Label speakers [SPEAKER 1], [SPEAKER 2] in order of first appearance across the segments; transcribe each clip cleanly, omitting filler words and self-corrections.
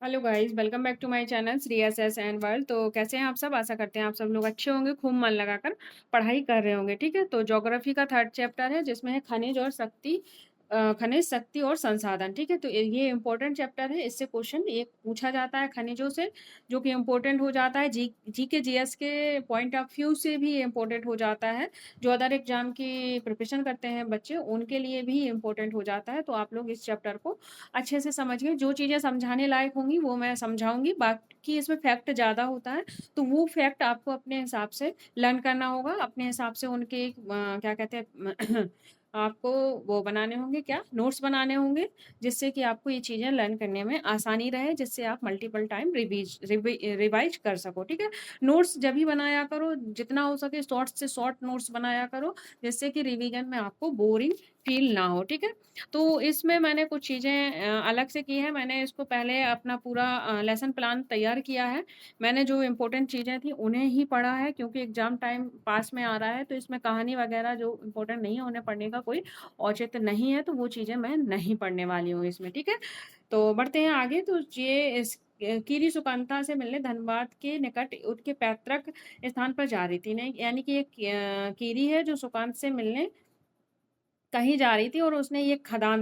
[SPEAKER 1] Hello guys, welcome back to my channel Shri S S and world. तो कैसे हैं आप सब? आशा करते हैं आप सब लोग अच्छे होंगे, खूब मन लगाकर पढ़ाई कर रहे होंगे। ठीक है, तो ज्योग्राफी का थर्ड चैप्टर है जिसमें है खनिज और शक्ति। खनिज, शक्ति और संसाधन। ठीक है, तो ये इंपॉर्टेंट चैप्टर है। इससे क्वेश्चन ये पूछा जाता है खनिजों से, जो कि इम्पोर्टेंट हो जाता है। जी के जीएस के पॉइंट ऑफ व्यू से भी इम्पोर्टेंट हो जाता है। जो अदर एग्जाम की प्रिपरेशन करते हैं बच्चे, उनके लिए भी इम्पोर्टेंट हो जाता है। तो आप लोग इस चैप्टर को अच्छे से समझिए। जो चीज़ें समझाने लायक होंगी वो मैं समझाऊँगी, बाकी इसमें फैक्ट ज़्यादा होता है, तो वो फैक्ट आपको अपने हिसाब से लर्न करना होगा। अपने हिसाब से उनके क्या कहते हैं आपको वो बनाने होंगे, क्या नोट्स बनाने होंगे, जिससे कि आपको ये चीज़ें लर्न करने में आसानी रहे, जिससे आप मल्टीपल टाइम रिवाइज कर सको। ठीक है, नोट्स जब भी बनाया करो, जितना हो सके शॉर्ट से शॉर्ट नोट्स बनाया करो, जिससे कि रिवीजन में आपको बोरिंग फील ना हो। ठीक है, तो इसमें मैंने कुछ चीज़ें अलग से की हैं। मैंने इसको पहले अपना पूरा लेसन प्लान तैयार किया है। मैंने जो इम्पोर्टेंट चीज़ें थी उन्हें ही पढ़ा है, क्योंकि एग्ज़ाम टाइम पास में आ रहा है, तो इसमें कहानी वगैरह जो इम्पोर्टेंट नहीं है उन्हें पढ़ने का कोई औचित्य नहीं है, तो वो चीज़ें मैं नहीं पढ़ने वाली हूँ इसमें। ठीक है, तो बढ़ते हैं आगे। तो ये कीरी सुकांता से मिलने धनबाद के निकट उनके पैतृक स्थान पर जा रही थी। नहीं, यानी कि एक कीरी है जो सुकांत से मिलने कहीं जा रही थी, और उसने ये खदान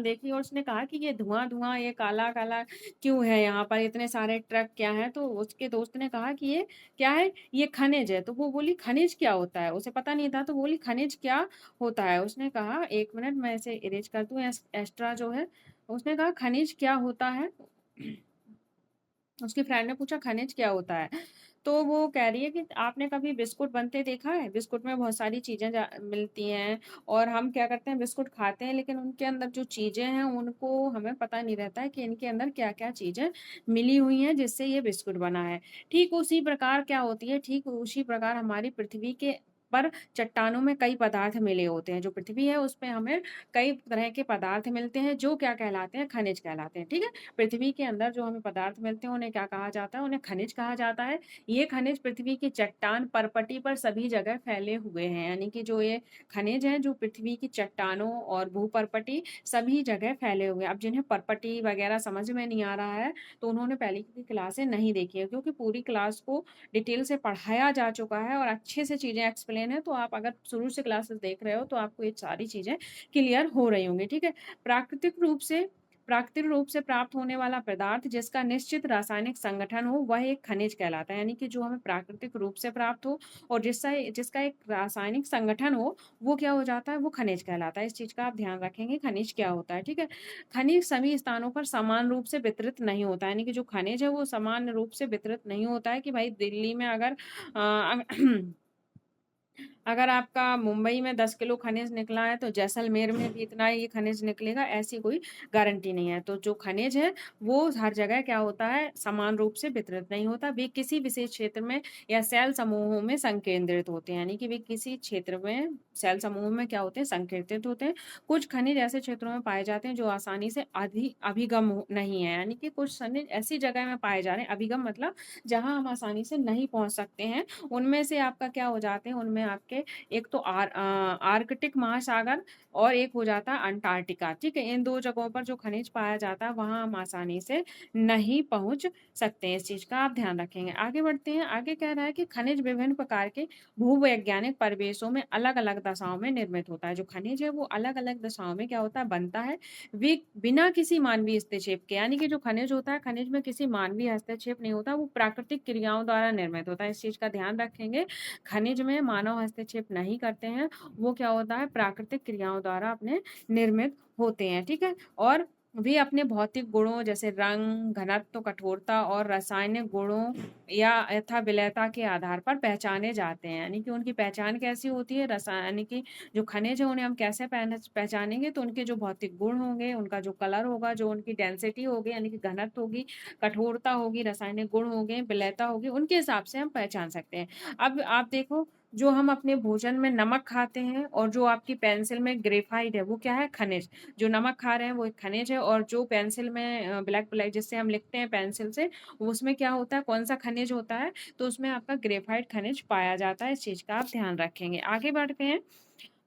[SPEAKER 1] देखी और उसने कहा कि ये धुआं-धुआं, ये काला-काला क्यों है यहाँ पर? इतने सारे ट्रक क्या हैं? तो उसके दोस्त ने कहा कि ये क्या है? ये खनिज है। तो वो बोली खनिज क्या होता है? उसे पता नहीं था, तो बोली खनिज क्या होता है? उसने कहा 1 मिनट मैं इसे इरेज़ कर दूँ एक्स्ट्रा जो है। उसने कहा खनिज क्या होता है? उसकी फ्रेंड ने पूछा खनिज क्या होता है? तो वो कह रही है कि आपने कभी बिस्कुट बनते देखा है? बिस्कुट में बहुत सारी चीज़ें मिलती हैं, और हम क्या करते हैं बिस्कुट खाते हैं, लेकिन उनके अंदर जो चीज़ें हैं उनको हमें पता नहीं रहता है कि इनके अंदर क्या-क्या चीज़ें मिली हुई हैं जिससे ये बिस्कुट बना है। ठीक उसी प्रकार क्या होती है, ठीक उसी प्रकार हमारी पृथ्वी के पर चट्टानों में कई पदार्थ मिले होते हैं। जो पृथ्वी है उसपे हमें कई तरह के पदार्थ मिलते हैं, जो क्या कहलाते हैं? खनिज कहलाते हैं। ठीक है? पृथ्वी के अंदर जो हमें पदार्थ मिलते हैं उन्हें क्या कहा जाता है? उन्हें खनिज कहा जाता है। ये खनिज पृथ्वी की चट्टान परपटी पर सभी जगह फैले हुए हैं, यानी कि जो ये खनिज हैं जो पृथ्वी की चट्टानों और भूपर्पटी सभी जगह फैले हुए हैं। अब जिन्हें परपटी वगैरह समझ में नहीं आ रहा है, तो उन्होंने पहले की क्लासें नहीं देखी है, क्योंकि पूरी क्लास को डिटेल से पढ़ाया जा चुका है और अच्छे से चीज़ें एक्सप्लेन है। तो आप अगर शुरू से क्लासेस देख रहे हो तो आपको ये सारी चीज़ें क्लियर हो रही होंगी। ठीक है, प्राकृतिक रूप से प्राकृतिक रूप से प्राप्त होने वाला पदार्थ जिसका निश्चित रासायनिक संगठन हो, वह एक खनिज कहलाता है। यानी कि जो हमें प्राकृतिक रूप से प्राप्त हो और जिसका जिसका एक रासायनिक संगठन हो, वो क्या हो जाता है? वो खनिज कहलाता है। इस चीज़ का आप ध्यान रखेंगे, खनिज क्या होता है। ठीक है, खनिज सभी स्थानों पर समान रूप से वितरित नहीं होता है, यानी कि जो खनिज है वो समान रूप से वितरित नहीं होता है, कि भाई दिल्ली में अगर अगर आपका मुंबई में 10 किलो खनिज निकला है, तो जैसलमेर में भी इतना ही खनिज निकलेगा, ऐसी कोई गारंटी नहीं है। तो जो खनिज है, वो हर जगह क्या होता है? समान रूप से वितरित नहीं होता। वे किसी विशेष क्षेत्र में या सेल समूहों में संकेंद्रित होते हैं, यानी कि वे किसी क्षेत्र में सेल समूह में क्या होते हैं? संकेंद्रित होते हैं। कुछ खनिज ऐसे क्षेत्रों में पाए जाते हैं जो आसानी से अभिगम नहीं है, यानी कि कुछ खनिज ऐसी जगह में पाए जा रहे हैं, अभिगम मतलब जहाँ हम आसानी से नहीं पहुँच सकते हैं। उनमें से आपका क्या हो जाते हैं? उनमें आपके एक तो आर्कटिक महासागर और एक हो जाता है अंटार्कटिका। ठीक है, इन 2 जगहों पर जो खनिज पाया जाता है, वहाँ हम आसानी से नहीं पहुँच सकते हैं। इस चीज़ का आप ध्यान रखेंगे। आगे बढ़ते हैं। आगे कह रहा है कि खनिज विभिन्न प्रकार के भूवैज्ञानिक परिवेशों में अलग-अलग दशाओं में निर्मित होता है। जो खनिज है वो अलग-अलग दशाओं में क्या होता है? बनता है। वे बिना किसी मानवीय हस्तक्षेप के, यानी कि जो खनिज होता है, खनिज में किसी मानवीय हस्तक्षेप नहीं होता, वो प्राकृतिक क्रियाओं द्वारा निर्मित होता है। इस चीज़ का ध्यान रखेंगे। खनिज में मानव हस्तक्षेप नहीं करते हैं, वो क्या होता है? प्राकृतिक क्रियाओं द्वारा अपने निर्मित होते हैं। ठीक है, और वे अपने भौतिक गुणों जैसे रंग, घनत्व, कठोरता और रासायनिक गुणों या यथा विलयता के आधार पर पहचाने जाते हैं। यानी कि उनकी पहचान कैसी होती है? रासायनिक की जो खनिज है उन्हें हम कैसे पहचानेंगे? तो उनके जो भौतिक गुण होंगे, उनका जो कलर होगा, जो उनकी डेंसिटी होगी यानी कि घनत्व होगी, कठोरता होगी, रासायनिक गुण होंगे, विलयता होगी, उनके हिसाब से हम पहचान सकते हैं। अब आप देखो, जो हम अपने भोजन में नमक खाते हैं और जो आपकी पेंसिल में ग्रेफाइट है, वो क्या है? खनिज। जो नमक खा रहे हैं वो एक खनिज है, और जो पेंसिल में ब्लैक ब्लैक जिससे हम लिखते हैं पेंसिल से, उसमें क्या होता है? कौन-सा खनिज होता है? तो उसमें आपका ग्रेफाइट खनिज पाया जाता है। इस चीज़ का आप ध्यान रखेंगे। आगे बढ़ते हैं।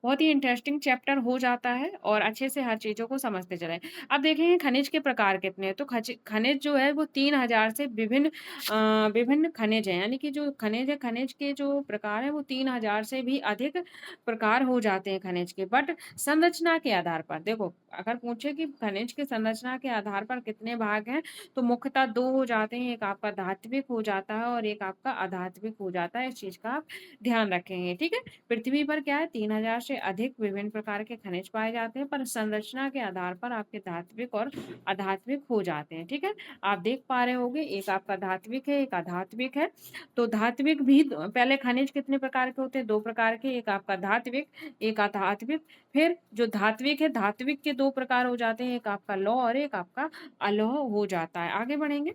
[SPEAKER 1] बहुत ही इंटरेस्टिंग चैप्टर हो जाता है और अच्छे से हर चीज़ों को समझते चलें। अब देखेंगे खनिज के प्रकार कितने हैं, तो खनिज जो है वो 3000 से विभिन्न खनिज हैं, यानी कि जो खनिज है, खनिज के जो प्रकार हैं वो 3000 से भी अधिक प्रकार हो जाते हैं खनिज के। बट संरचना के आधार पर देखो, अगर पूछे कि खनिज की संरचना के आधार पर कितने भाग हैं, तो मुख्यतः 2 हो जाते हैं, एक आपका धात्विक हो जाता है और एक आपका अधात्विक हो जाता है। इस चीज़ का आप ध्यान रखेंगे, ठीक है? पृथ्वी पर क्या है, 3000 से अधिक विभिन्न प्रकार के खनिज पाए जाते हैं, पर संरचना के आधार पर आपके धात्विक और अधात्विक हो जाते हैं, ठीक है? आप देख पा रहे होंगे, एक आपका धात्विक है, एक अधात्विक है। तो धात्विक भी पहले खनिज कितने प्रकार के होते हैं, 2 प्रकार के, एक आपका धात्विक, एक अधात्विक। फिर जो धात्विक है, धात्विक के 2 प्रकार हो जाते हैं, एक आपका लौह और एक आपका अलौह हो जाता है। आगे बढ़ेंगे,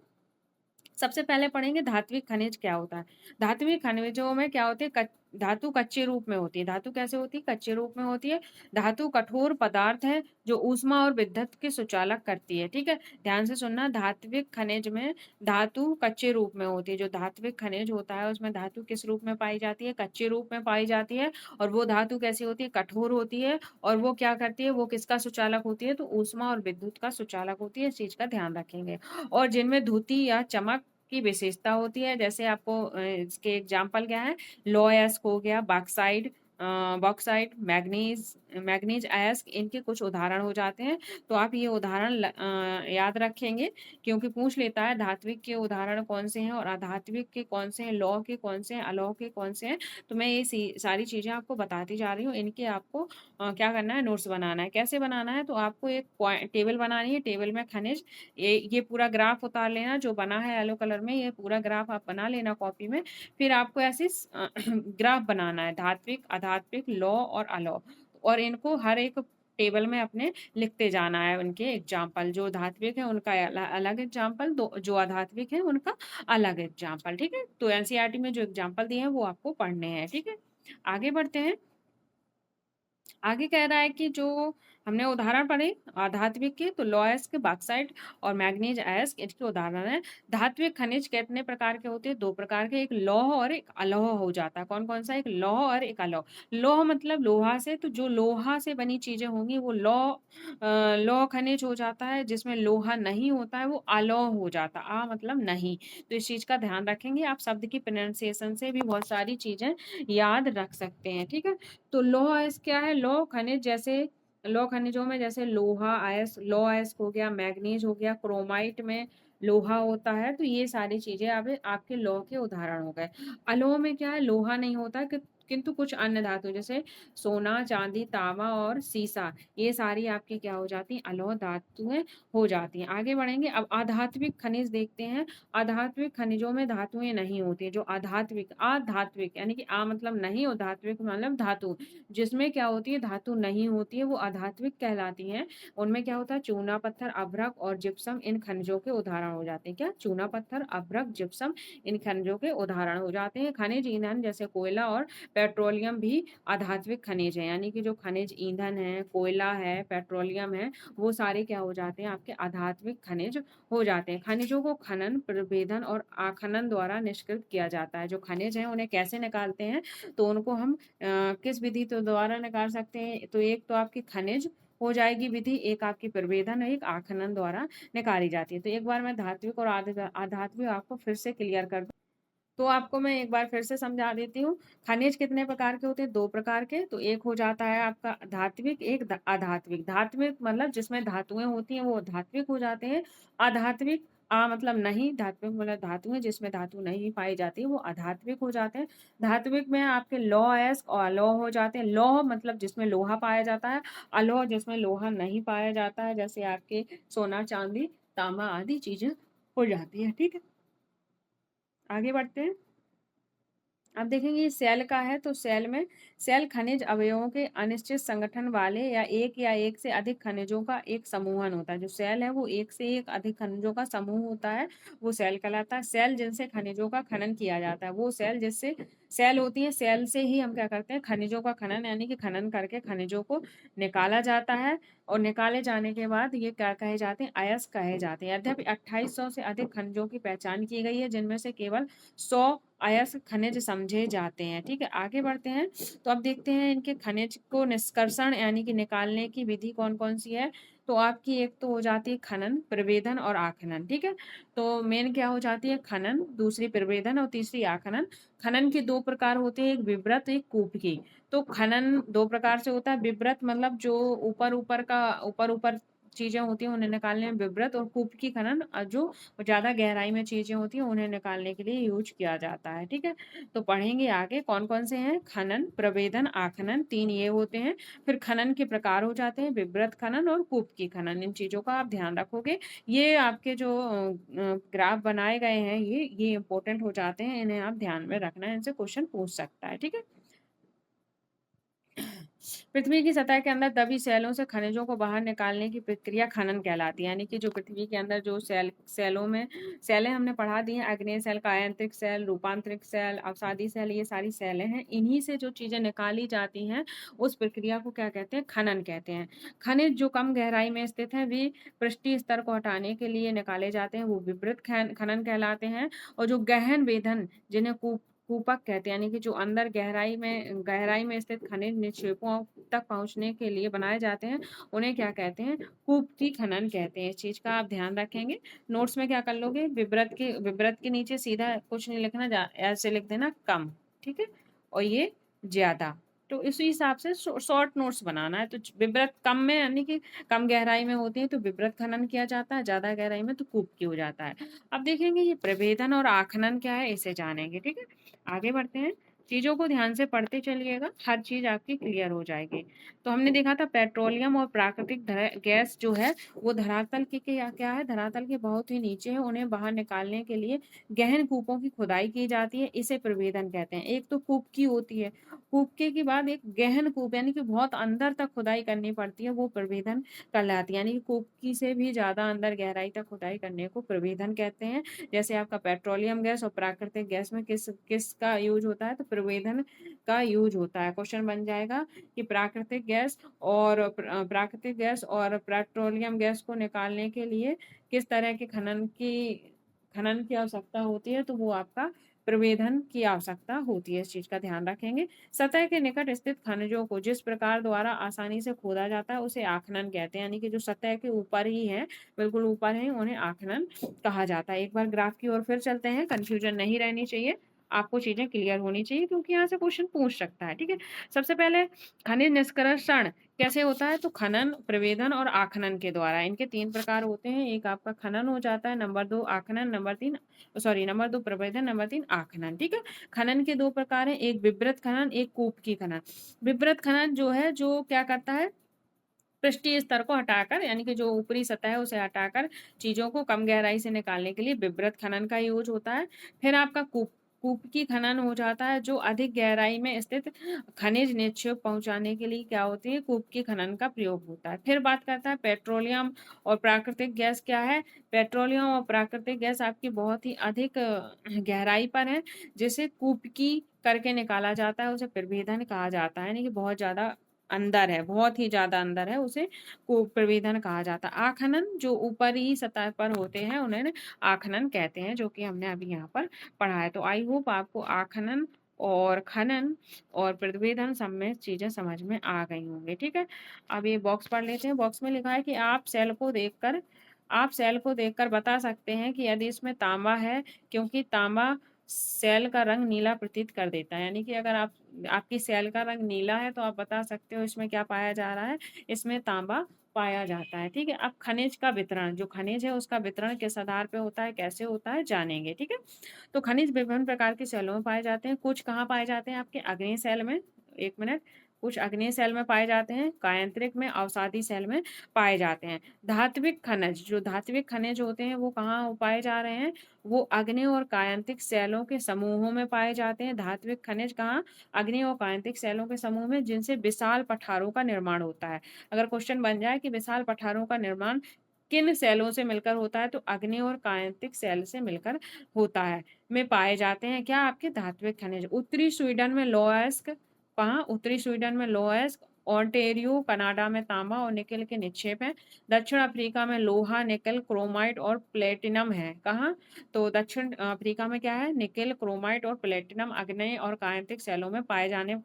[SPEAKER 1] सबसे पहले पढ़ेंगे धात्विक खनिज क्या होता है। धात्विक खनिजों में क्या होते हैं, धातु कच्चे रूप में होती है। धातु कैसे होती है, कच्चे रूप में होती है। धातु कठोर पदार्थ है जो ऊष्मा और विद्युत के सुचालक करती है, ठीक है? ध्यान से सुनना, धात्विक खनिज में धातु कच्चे रूप में होती है। जो धात्विक खनिज होता है उसमें धातु किस रूप में पाई जाती है, कच्चे रूप में पाई जाती है। और वो धातु कैसी होती है, कठोर होती है। और वो क्या करती है, वो किसका सुचालक होती है, तो ऊष्मा और विद्युत का सुचालक होती है। इस चीज का ध्यान रखेंगे। और जिनमें धुति या चमक की विशेषता होती है, जैसे आपको इसके एग्जाम्पल क्या है, लोएस्क हो गया, बॉक्साइड, बॉक्साइट, मैग्नीज, मैग्नीज अयस्क, इनके कुछ उदाहरण हो जाते हैं। तो आप ये उदाहरण याद रखेंगे, क्योंकि पूछ लेता है धात्विक के उदाहरण कौन से हैं और अधात्विक के कौन से हैं, लौह के कौन से हैं, अलौह के कौन से हैं। तो मैं ये सारी चीजें आपको बताती जा रही हूँ। इनके आपको क्या करना है, नोट्स बनाना है। कैसे बनाना है, तो आपको एक टेबल बनानी है। टेबल में खनिज, ये पूरा ग्राफ उतार लेना जो बना है येलो कलर में, ये पूरा ग्राफ आप बना लेना कॉपी में। फिर आपको ऐसे ग्राफ बनाना है, धात्विक, अधात्विक, लौह और अलौह, और इनको हर एक टेबल में अपने लिखते जाना है। उनके एग्जाम्पल, जो धात्विक है उनका अलग एग्जाम्पल, जो अधात्विक है उनका अलग एग्जाम्पल, ठीक है? तो एनसीईआरटी में जो एग्जाम्पल दिए हैं वो आपको पढ़ने हैं, ठीक है? आगे बढ़ते हैं। आगे कह रहा है कि जो हमने उदाहरण पढ़े धात्विक के, तो लौहस्क, बॉक्साइट और मैग्नीज अयस्क इनके उदाहरण है। धात्विक खनिज कितने प्रकार के होते हैं, 2 प्रकार के, एक लौह और एक अलौह हो जाता है। कौन कौन सा, एक लौह और एक अलौह। लौह मतलब लोहा से, तो जो लोहा से बनी चीजें होंगी वो लौह खनिज हो जाता है। जिसमें लोहा नहीं होता है वो अलौह हो जाता है, मतलब नहीं। तो इस चीज का ध्यान रखेंगे, आप शब्द की प्रोनाउंसिएशन से भी बहुत सारी चीजें याद रख सकते हैं, ठीक है? तो लौह अयस्क क्या है, लौह खनिज, जैसे लौह खनिजों में जैसे लोहा अयस्क, लौह अयस्क हो गया, मैग्नीज हो गया, क्रोमाइट में लोहा होता है। तो ये सारी चीजें आपके लौह के उदाहरण हो गए। अलौह में क्या है, लोहा नहीं होता किंतु कुछ अन्य धातु, जैसे सोना, चांदी, तांबा और सीसा, ये सारी आपकी क्या हो जाती हैं, अलौह धातुएं हो जाती हैं। आगे बढ़ेंगे, अब आधात्विक खनिज देखते हैं। आधात्विक खनिजों में धातुएं नहीं होती। जो अधात्विक यानी कि मतलब नहीं, और धात्विक मतलब धातु, जिसमें क्या होती है, धातु नहीं होती है, वो अधात्विक कहलाती हैं। उनमें क्या होता है, चूना पत्थर, अभ्रक और जिप्सम इन खनिजों के उदाहरण हो जाते हैं। क्या, चूना पत्थर, अभ्रक, जिप्सम इन खनिजों के उदाहरण हो जाते हैं। खनिज ईंधन जैसे कोयला और पेट्रोलियम भी आधात्विक खनिज है, यानी कि जो खनिज ईंधन है, कोयला है, पेट्रोलियम है, वो सारे क्या हो जाते हैं, आपके आधात्विक खनिज हो जाते हैं। खनिजों को खनन, प्रभेदन और आखनन द्वारा निष्कृत किया जाता है। जो खनिज है उन्हें कैसे निकालते हैं, तो उनको हम किस विधि तो द्वारा निकाल सकते हैं, तो एक तो आपकी खनिज हो जाएगी विधि, एक आपकी प्रभेदन और एक आखनन द्वारा निकाली जाती है। तो एक बार मैं धात्विक और आधात्विक आपको फिर से क्लियर कर दूं, तो आपको मैं एक बार फिर से समझा देती हूँ। खनिज कितने प्रकार के होते हैं, 2 प्रकार के। तो एक हो जाता है आपका धात्विक, एक अधात्विक। धात्विक मतलब जिसमें धातुएं होती हैं वो धात्विक हो जाते हैं। अधात्विक, मतलब नहीं, धात्विक मतलब धातुएं जिसमें धातु नहीं पाई जाती, वो अधात्विक हो जाते हैं। धात्विक में आपके लौह अयस्क और अलौह हो जाते हैं। लौह मतलब जिसमें लोहा पाया जाता है, अलौह जिसमें लोहा नहीं पाया जाता है, जैसे आपके सोना, चांदी, तांबा आदि चीजें हो जाती है, ठीक है? आगे बढ़ते हैं। अब देखेंगे ये सेल का है, तो सेल खनिज अवयवों के अनिश्चित संगठन वाले या एक से अधिक खनिजों का एक समूहन होता है। जो सेल है वो एक से एक अधिक खनिजों का समूह होता है, वो सेल कहलाता है। सेल जिनसे खनिजों का खनन किया जाता है, वो सेल जिससे सेल होती है, सेल से ही हम क्या करते हैं, खनिजों का खनन, यानी कि खनन करके खनिजों को निकाला जाता है। और निकाले जाने के बाद ये क्या कहे जाते हैं, अयस्क कहे जाते हैं। यद्यपि 2800 से अधिक खनिजों की पहचान की गई है, जिनमें से केवल 100 अयस्क खनिज समझे जाते हैं। ठीक है, आगे बढ़ते हैं। तो अब देखते हैं इनके खनिज को निष्कर्षण यानी कि निकालने की विधि कौन कौन सी है। तो आपकी एक तो हो जाती है खनन, प्रवेदन और आखनन। ठीक है, तो मेन क्या हो जाती है, खनन, दूसरी प्रवेदन और तीसरी आखनन। खनन के दो प्रकार होते हैं, एक विवृत एक कूपकी। तो खनन दो प्रकार से होता है, विवृत मतलब जो ऊपर ऊपर चीजें होती हैं उन्हें निकालने में विवृत, और कूपकी खनन जो ज्यादा गहराई में चीजें होती हैं उन्हें निकालने के लिए यूज किया जाता है। ठीक है, तो पढ़ेंगे आगे कौन कौन से हैं, खनन, प्रवेदन, आखनन, तीन ये होते हैं। फिर खनन के प्रकार हो जाते हैं, विवृत खनन और कूपकी खनन। इन चीजों का आप ध्यान रखोगे। ये आपके जो ग्राफ बनाए गए हैं ये इंपॉर्टेंट हो जाते हैं, इन्हें आप ध्यान में रखना है, इनसे क्वेश्चन पूछ सकता है। ठीक है, पृथ्वी की सतह के अंदर दबी सेलों से खनिजों को बाहर निकालने की प्रक्रिया खनन कहलाती है। यानी कि जो पृथ्वी के अंदर जो सेलों में सेलें हमने पढ़ा दी हैं, अग्नेय सेल, कायांतरिक सेल, रूपांतरिक सेल, अवसादी सेल, ये सारी सेलें हैं। इन्हीं से जो चीजें निकाली जाती हैं उस प्रक्रिया को क्या कहते हैं, खनन कहते हैं। खनिज जो कम गहराई में स्थित है वे पृष्ठीय स्तर को हटाने के लिए निकाले जाते हैं, वो विवृत खनन कहलाते हैं। और जो गहन वेदन जिन्हें कूपक कहते हैं, यानी कि जो अंदर गहराई में स्थित खनिज निक्षेपों तक पहुंचने के लिए बनाए जाते हैं, उन्हें क्या कहते हैं, कूपकी खनन कहते हैं। इस चीज का आप ध्यान रखेंगे। नोट्स में क्या कर लोगे, विवृत के नीचे सीधा कुछ नहीं लिखना, ऐसे लिख देना कम। ठीक है, और ये ज्यादा, तो इसी हिसाब से शॉर्ट नोट्स बनाना है। तो विवृत कम में यानी कि कम गहराई में होती है तो विवृत खनन किया जाता है, ज्यादा गहराई में तो कूपकी हो जाता है। अब देखेंगे ये प्रभेदन और आखनन क्या है, इसे जानेंगे। ठीक है, आगे बढ़ते हैं। चीजों को ध्यान से पढ़ते चलिएगा, हर चीज आपकी क्लियर हो जाएगी। तो हमने देखा था पेट्रोलियम और प्राकृतिक गैस जो है वो धरातल के क्या है, धरातल के बहुत ही नीचे है, उन्हें बाहर निकालने के लिए गहन कूपों की खुदाई की जाती है, इसे प्रवेदन कहते हैं। एक तो कूप की होती है, कूपके के बाद एक गहन कूप यानी कि बहुत अंदर तक खुदाई करनी पड़ती है, वो प्रवेदन कहलाती है। यानी कि कूपकी से भी ज्यादा अंदर गहराई तक खुदाई करने को प्रवेदन कहते हैं। जैसे आपका पेट्रोलियम गैस और प्राकृतिक गैस में किस का यूज होता है, तो प्रवेदन का यूज होता है। क्वेश्चन बन जाएगा कि प्राकृतिक गैस और पेट्रोलियम गैस को निकालने के लिए किस तरह के खनन की आवश्यकता होती है, तो वो आपका प्रवेदन की आवश्यकता होती है। इस चीज का ध्यान रखेंगे। सतह के निकट स्थित खनिजों को जिस प्रकार द्वारा आसानी से खोदा जाता है उसे आखनन कहते हैं। यानी कि जो सतह के ऊपर ही है, बिल्कुल ऊपर है, उन्हें आखनन कहा जाता है। एक बार ग्राफ की ओर फिर चलते हैं, कंफ्यूजन नहीं रहनी चाहिए, आपको चीजें क्लियर होनी चाहिए क्योंकि यहाँ से क्वेश्चन पूछ सकता है। ठीक है, सबसे पहले खनिज निष्कर्षण कैसे होता है, तो खनन, प्रवेदन और आखनन के द्वारा। इनके तीन प्रकार होते हैं, एक आपका खनन हो जाता है, नंबर 2 आखनन, नंबर 2 प्रवेदन, नंबर 3 आखनन। ठीक है, खनन के दो प्रकार हैं, एक विवृत खनन, एक कूपकी खनन। विवृत खनन जो है जो क्या करता है, पृष्ठीय स्तर को हटाकर यानी कि जो ऊपरी सतह है उसे हटाकर चीजों को कम गहराई से निकालने के लिए विवृत खनन का यूज होता है। फिर आपका कूपकी खनन हो जाता है, जो अधिक गहराई में स्थित खनिज निक्षेप पहुंचाने के लिए क्या होती है, कूपकी खनन का प्रयोग होता है। फिर बात करता है पेट्रोलियम और प्राकृतिक गैस क्या है। पेट्रोलियम और प्राकृतिक गैस आपकी बहुत ही अधिक गहराई पर है, जिसे कूपकी करके निकाला जाता है, उसे प्रभेदन कहा जाता है। यानी कि बहुत ज्यादा अंदर है, बहुत ही ज्यादा अंदर है, उसे प्रवेदन कहा जाता है। आखनन जो ऊपर ही सतह पर होते हैं उन्हें आखनन कहते हैं, जो कि हमने अभी यहाँ पर पढ़ा है। तो आई होप आपको आखनन और खनन और प्रवेदन सब में चीजें समझ में आ गई होंगी। ठीक है, अब ये बॉक्स पढ़ लेते हैं। बॉक्स में लिखा है कि आप सेल को देखकर बता सकते हैं कि यदि इसमें तांबा है, क्योंकि तांबा सेल का रंग नीला प्रतीत कर देता है। यानी कि अगर आपकी सेल का रंग नीला है तो आप बता सकते हो इसमें क्या पाया जा रहा है, इसमें तांबा पाया जाता है। ठीक है, अब खनिज का वितरण, जो खनिज है उसका वितरण किस आधार पे होता है, कैसे होता है, जानेंगे। ठीक है, तो खनिज विभिन्न प्रकार की सेलों में पाए जाते हैं। कुछ कहाँ पाए जाते हैं, आपके अग्नेय सेल में, एक मिनट, कुछ अग्नेय सेल में पाए जाते हैं, कायांतरिक में, अवसादी सेल में पाए जाते हैं। धात्विक खनिज होते हैं वो कहाँ पाए जा रहे हैं, वो अग्नेय और कायांतिक सेलों के समूहों में पाए जाते हैं। धात्विक खनिज कहाँ, अग्नेय और कायांतिक सेलों के समूह में, जिनसे विशाल पठारों का निर्माण होता है। अगर क्वेश्चन बन जाए कि विशाल पठारों का निर्माण किन सेलों से मिलकर होता है, तो अग्नेय और कायांतिक सेल से मिलकर होता है, में पाए जाते हैं क्या, आपके धात्विक खनिज। उत्तरी स्वीडन में लोएस्क, कहाँ, उत्तरी स्वीडन में लोएस्क ओंटेरियो कनाडा में तांबा और निकेल के निक्षेप हैं। दक्षिण अफ्रीका में लोहा, निकेल, क्रोमाइट और प्लेटिनम है। कहाँ? तो दक्षिण अफ्रीका में क्या है? निकेल, क्रोमाइट और प्लेटिनम आग्नेय और कायांतिक शैलों में पाए जाने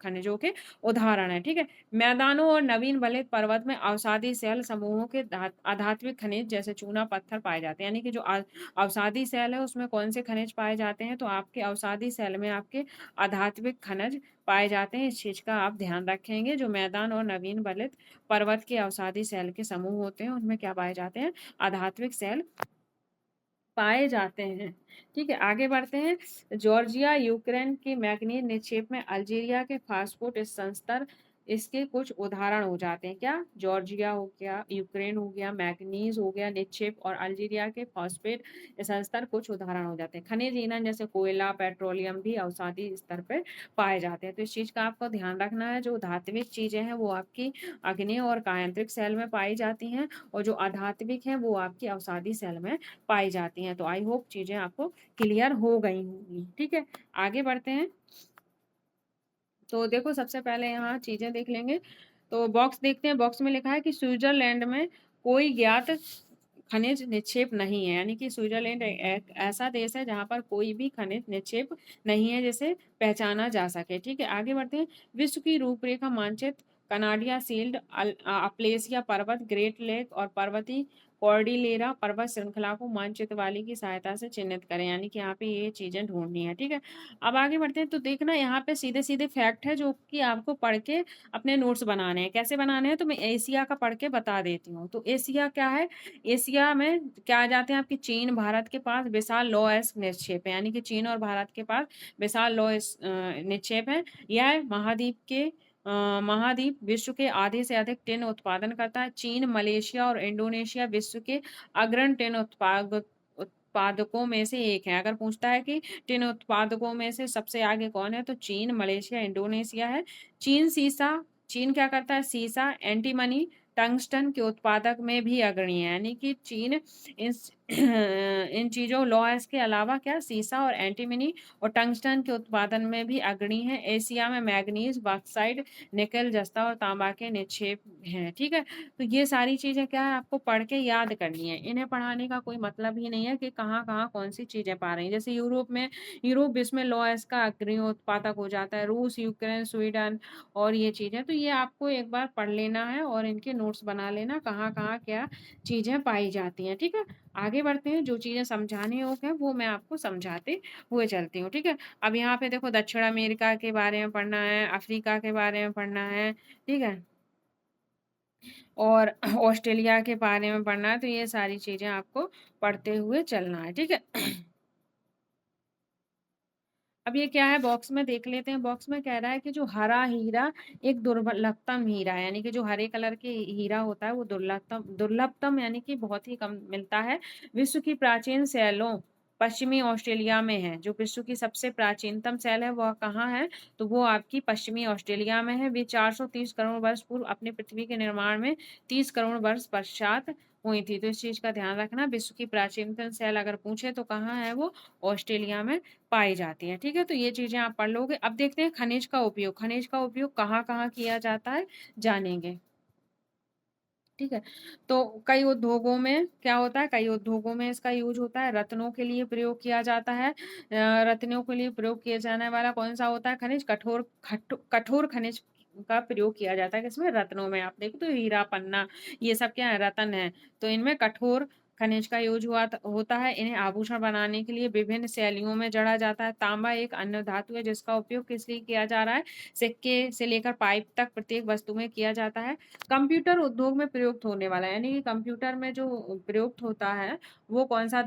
[SPEAKER 1] खनिजों के उदाहरण है। ठीक है। मैदानों और नवीन वलित पर्वत में अवसादी शैल समूहों के आधात्मिक खनिज जैसे चूना पत्थर पाए जाते हैं। यानी कि जो अवसादी शैल है उसमें कौन से खनिज पाए जाते हैं? तो आपके अवसादी शैल में आपके आधात्मिक खनिज पाए जाते हैं। इस चीज का आप ध्यान रखेंगे। जो मैदान और नवीन वलित पर्वत के अवसादी शैल के समूह होते हैं उनमें क्या पाए जाते हैं? आधात्मिक शैल पाए जाते हैं। ठीक है, आगे बढ़ते हैं। जॉर्जिया यूक्रेन की मैग्नीज निक्षेप में अल्जीरिया के फास्फोट संस्तर इसके कुछ उदाहरण हो जाते हैं। क्या? जॉर्जिया हो गया, यूक्रेन हो गया, मैग्नीज हो गया निक्षेप और अल्जीरिया के फॉस्फेट संस्तर कुछ उदाहरण हो जाते हैं। खनिज ईंधन जैसे कोयला, पेट्रोलियम भी अवसादी स्तर पर पाए जाते हैं। तो इस चीज का आपको ध्यान रखना है। जो धात्विक चीजें हैं वो आपकी आग्नेय और कायांत्रिक सेल में पाई जाती हैं और जो आधात्मिक है वो आपकी अवसादी सेल में पाई जाती हैं। तो आई होप चीजें आपको क्लियर हो गई होंगी। ठीक है, आगे बढ़ते हैं। तो देखो सबसे पहले यहाँ चीजें देख लेंगे। तो बॉक्स देखते हैं। बॉक्स में लिखा है कि स्विट्जरलैंड में कोई ज्ञात खनिज निक्षेप नहीं है। यानी कि स्विट्जरलैंड एक ऐसा देश है जहां पर कोई भी खनिज निक्षेप नहीं है जिसे पहचाना जा सके। ठीक है, आगे बढ़ते हैं। विश्व की रूपरेखा मानचित्र कनाडिया शील्ड, अप्लेसिया पर्वत, ग्रेट लेक और पर्वतीय कॉर्डिलेरा पर्वत श्रृंखला को मानचित्र वाली की सहायता से चिन्हित करें। यानी कि यहाँ पे ये चीजें ढूंढनी है। ठीक है, अब आगे बढ़ते हैं। तो देखना यहाँ पे सीधे सीधे फैक्ट है जो कि आपको पढ़ के अपने नोट्स बनाने हैं। कैसे बनाने हैं? तो मैं एशिया का पढ़ के बता देती हूँ। तो एशिया क्या है? एशिया में क्या आ जाते हैं? आपके चीन, भारत के पास विशाल लौह निक्षेप है। यानी कि चीन और भारत के पास विशाल लौह निक्षेप है। यह महाद्वीप विश्व के आधे से अधिक टिन उत्पादन करता है। चीन, मलेशिया और इंडोनेशिया विश्व के अग्रणी टिन उत्पादकों में से एक है। अगर पूछता है कि टिन उत्पादकों में से सबसे आगे कौन है, तो चीन, मलेशिया, इंडोनेशिया है। चीन क्या करता है? सीसा, एंटीमनी, टंगस्टन के उत्पादक में भी अग्रणी है। यानी कि चीन इन इन चीजों लौह के अलावा क्या सीसा और एंटीमनी और टंगस्टन के उत्पादन में भी अग्रणी है। एशिया में मैग्नीज, बॉक्साइट, निकेल, जस्ता और तांबा के निक्षेप हैं। ठीक है, तो ये सारी चीजें क्या है आपको पढ़ के याद करनी है। इन्हें पढ़ाने का कोई मतलब ही नहीं है कि कहाँ कहाँ कौन सी चीजें पा रही हैं। जैसे यूरोप विश्व में लौह का अग्रणी उत्पादक हो जाता है। रूस, यूक्रेन, स्वीडन और ये चीजें, तो ये आपको एक बार पढ़ लेना है और इनके नोट्स बना लेना कहाँ कहाँ क्या चीजें पाई जाती हैं। ठीक है, आगे बढ़ते हैं। जो चीजें समझाने योग्य है वो मैं आपको समझाते हुए चलती हूँ। ठीक है, अब यहाँ पे देखो दक्षिण अमेरिका के बारे में पढ़ना है, अफ्रीका के बारे में पढ़ना है। ठीक है, और ऑस्ट्रेलिया के बारे में पढ़ना है। तो ये सारी चीजें आपको पढ़ते हुए चलना है। ठीक है, अब ये क्या है बॉक्स में देख लेते हैं। बॉक्स में कह रहा है कि जो हरा हीरा एक दुर्लभतम हीरा है। यानी कि जो हरे कलर के हीरा होता है वो दुर्लभतम यानी कि बहुत ही कम मिलता है। विश्व की प्राचीन शैलों पश्चिमी ऑस्ट्रेलिया में है। जो विश्व की सबसे प्राचीनतम शैल है वह कहाँ है? तो वो आपकी पश्चिमी ऑस्ट्रेलिया में है। वे 430 करोड़ वर्ष पूर्व अपनी पृथ्वी के निर्माण में 30 करोड़ वर्ष पश्चात हुई थी। तो इस चीज का ध्यान रखना। विश्व की प्राचीनतम शैल अगर पूछे तो कहाँ है वो? ऑस्ट्रेलिया में पाई जाती है। ठीक है, तो ये चीजें आप पढ़ लोगे। अब देखते हैं खनिज का उपयोग। खनिज का उपयोग कहाँ कहाँ किया जाता है जानेंगे। ठीक है, तो कई उद्योगों में क्या होता है? कई उद्योगों में इसका यूज होता है। रत्नों के लिए प्रयोग किया जाता है। रत्नों के लिए प्रयोग किया जाने वाला कौन सा होता है खनिज? कठोर खनिज का प्रयोग किया जाता है। किसमें? रत्नों में। आप देखो तो हीरा, पन्ना, ये सब क्या है? रत्न है। तो इनमें कठोर खनिज का यूज होता है। इन्हें आभूषण बनाने के लिए विभिन्न शैलियों में जड़ा जाता है। तांबा एक अन्य धातु है जिसका उपयोग किस लिए किया जा रहा है? सिक्के से लेकर पाइप तक प्रत्येक वस्तु में किया जाता है। कंप्यूटर उद्योग में प्रयुक्त होने वाला है। यानी कि कंप्यूटर में जो प्रयुक्त होता है वो कौन सा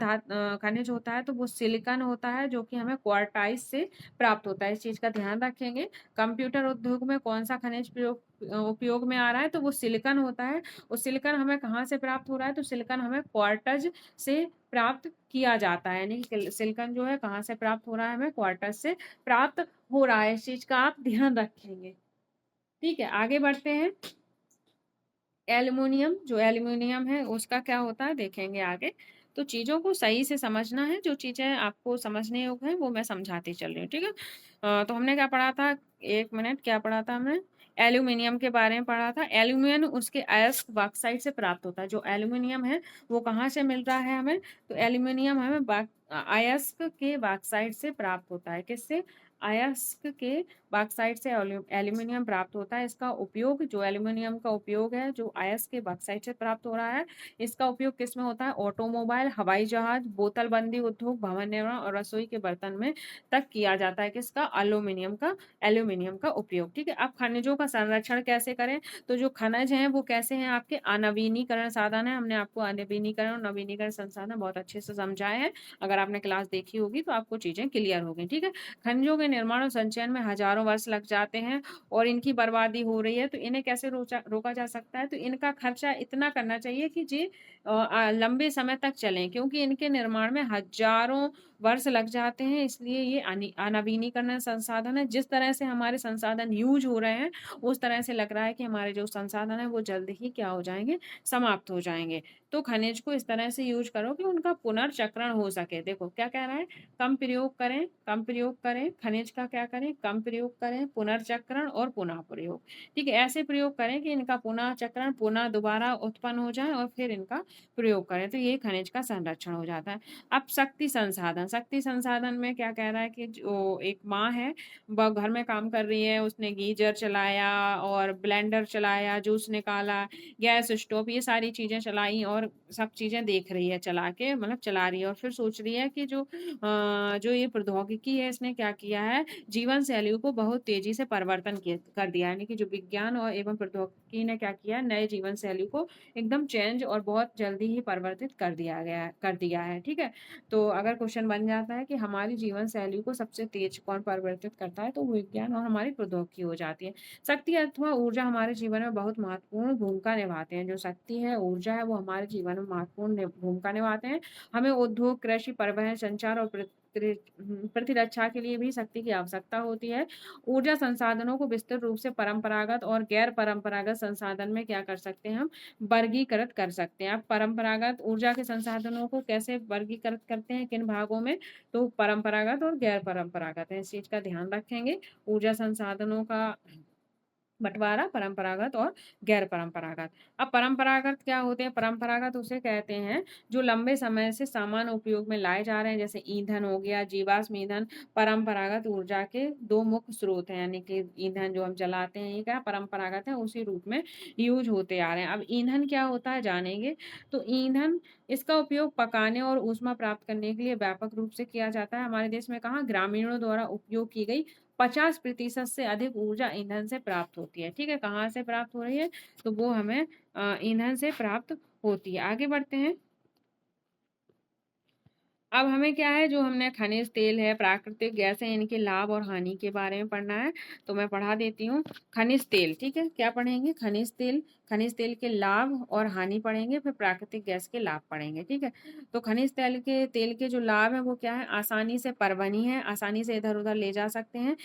[SPEAKER 1] खनिज होता है? तो वो सिलिकॉन होता है जो कि हमें क्वार्टाइज से प्राप्त होता है। इस चीज का ध्यान रखेंगे। कंप्यूटर उद्योग में कौन सा खनिज उपयोग में आ रहा है? तो वो सिलिकॉन होता है। और सिलिकॉन हमें कहाँ से प्राप्त हो रहा है? तो सिलिकॉन हमें क्वार्टज से प्राप्त किया जाता है। यानी कि सिलिकॉन जो है कहाँ से प्राप्त हो रहा है? हमें क्वार्टज से प्राप्त हो रहा है। इस चीज का आप ध्यान रखेंगे। ठीक है, आगे बढ़ते हैं। एल्युमिनियम, जो एल्युमिनियम है उसका क्या होता है देखेंगे आगे। तो चीजों को सही से समझना है। जो चीजें आपको समझने योग्य है वो मैं समझाती चल रही हूँ। ठीक है, तो हमने क्या पढ़ा था? एक मिनट, क्या पढ़ा था हमने? एल्यूमिनियम के बारे में पढ़ा था। एल्यूमिनियम उसके अयस्क बॉक्साइट से प्राप्त होता है। जो एल्यूमिनियम है वो कहाँ से मिल रहा है हमें? तो एल्यूमिनियम हमें अयस्क के बॉक्साइट से प्राप्त होता है। किससे? अयस्क के बॉक्साइट से एल्यूमिनियम प्राप्त होता है। इसका उपयोग, जो एल्यूमिनियम का उपयोग है, जो अयस्क के बॉक्साइट से प्राप्त हो रहा है, इसका उपयोग किस में होता है? ऑटोमोबाइल, हवाई जहाज, बोतल बंदी उद्योग, भवन निर्माण और रसोई के बर्तन में तक किया जाता है। किसका? एल्यूमिनियम का उपयोग। ठीक है। अब खनिजों का संरक्षण कैसे करें? तो जो खनिज हैं वो कैसे हैं आपके? अनवीनीकरण साधन है। हमने आपको अनवीनीकरण और नवीनीकरण संसाधन बहुत अच्छे से समझाए हैं। अगर आपने क्लास देखी होगी तो आपको चीजें क्लियर होगी। ठीक है। खनिजों के निर्माण और संचयन में हजारों वर्ष लग जाते हैं और इनकी बर्बादी हो रही है, तो इन्हें कैसे रोका जा सकता है? तो इनका खर्चा इतना करना चाहिए कि जी लंबे समय तक चलें, क्योंकि इनके निर्माण में हजारों वर्ष लग जाते हैं। इसलिए ये अनवीनीकरण संसाधन है। जिस तरह से हमारे संसाधन यूज हो रहे हैं, उस तरह से लग रहा है कि हमारे जो संसाधन है वो जल्द ही क्या हो जाएंगे? समाप्त हो जाएंगे। तो खनिज को इस तरह से यूज करो कि उनका पुनर्चक्रण हो सके। देखो क्या कह रहा है? कम प्रयोग करें, कम प्रयोग करें, खनिज का क्या करें? कम प्रयोग करें, पुनर्चक्रण और पुनः प्रयोग। ठीक है। ऐसे प्रयोग करें कि इनका पुनः चक्रण पुनः दोबारा उत्पन्न हो जाए और फिर इनका प्रयोग करें। तो ये खनिज का संरक्षण हो जाता है। अब शक्ति संसाधन। शक्ति संसाधन में क्या कह रहा है कि जो एक माँ है, वह घर में काम कर रही है, उसने गीजर चलाया और ब्लेंडर चलाया, जूस निकाला, गैस स्टोव, ये सारी चीजें चलाई और सब चीजें देख रही है चला के, मतलब चला रही है, और फिर सोच रही है कि जो ये प्रौद्योगिकी है इसने क्या किया है? जीवन शैली को बहुत तेजी से परिवर्तन कर दिया है। यानी कि जो विज्ञान और एवं प्रौद्योगिकी ने क्या किया है? नए जीवन शैली को एकदम चेंज और बहुत जल्दी ही परिवर्तित कर दिया है। ठीक है। तो अगर क्वेश्चन बन जाता है कि हमारी जीवन शैली को सबसे तेज कौन परिवर्तित करता है, तो वो विज्ञान और हमारी प्रौद्योगिकी हो जाती है। शक्ति अथवा ऊर्जा हमारे जीवन में बहुत महत्वपूर्ण भूमिका निभाते हैं। जो शक्ति है, ऊर्जा है, वो हमारे जीवन में महत्वपूर्ण भूमिका निभाते हैं। हमें उद्योग, कृषि, परिवहन, संचार और प्रतिरक्षा के लिए भी शक्ति की आवश्यकता होती है। ऊर्जा संसाधनों को विस्तृत रूप से परंपरागत और गैर परंपरागत संसाधन में क्या कर सकते हैं? हम वर्गीकृत कर सकते हैं। अब परंपरागत ऊर्जा के संसाधनों को कैसे वर्गीकृत करते हैं, किन भागों में? तो परंपरागत और गैर परंपरागत है। इस चीज का ध्यान रखेंगे। ऊर्जा संसाधनों का बंटवारा परंपरागत और गैर परंपरागत। अब परंपरागत क्या होते हैं? परंपरागत उसे कहते हैं जो लंबे समय से सामान्य उपयोग में लाए जा रहे हैं, जैसे ईंधन हो गया, जीवाश्म ईंधन। परंपरागत ऊर्जा के दो मुख्य स्रोत हैं, यानी कि ईंधन जो हम जलाते हैं ये क्या परंपरागत है, उसी रूप में यूज होते आ रहे हैं। अब ईंधन क्या होता है जानेंगे। तो ईंधन, इसका उपयोग पकाने और ऊष्मा प्राप्त करने के लिए व्यापक रूप से किया जाता है। हमारे देश में कहाँ? ग्रामीणों द्वारा उपयोग की गई 50% से अधिक ऊर्जा ईंधन से प्राप्त होती है। ठीक है। कहाँ से प्राप्त हो रही है? तो वो हमें ईंधन से प्राप्त होती है। आगे बढ़ते हैं। अब हमें क्या है, जो हमने खनिज तेल है, प्राकृतिक गैस है, इनके लाभ और हानि के बारे में पढ़ना है। तो मैं पढ़ा देती हूँ। खनिज तेल, ठीक है, क्या पढ़ेंगे? खनिज तेल। खनिज तेल के लाभ और हानि पढ़ेंगे, फिर प्राकृतिक गैस के लाभ पढ़ेंगे। ठीक है। तो खनिज तेल के जो लाभ है वो क्या है? आसानी से परिवहनीय है, आसानी से इधर उधर ले जा सकते हैं,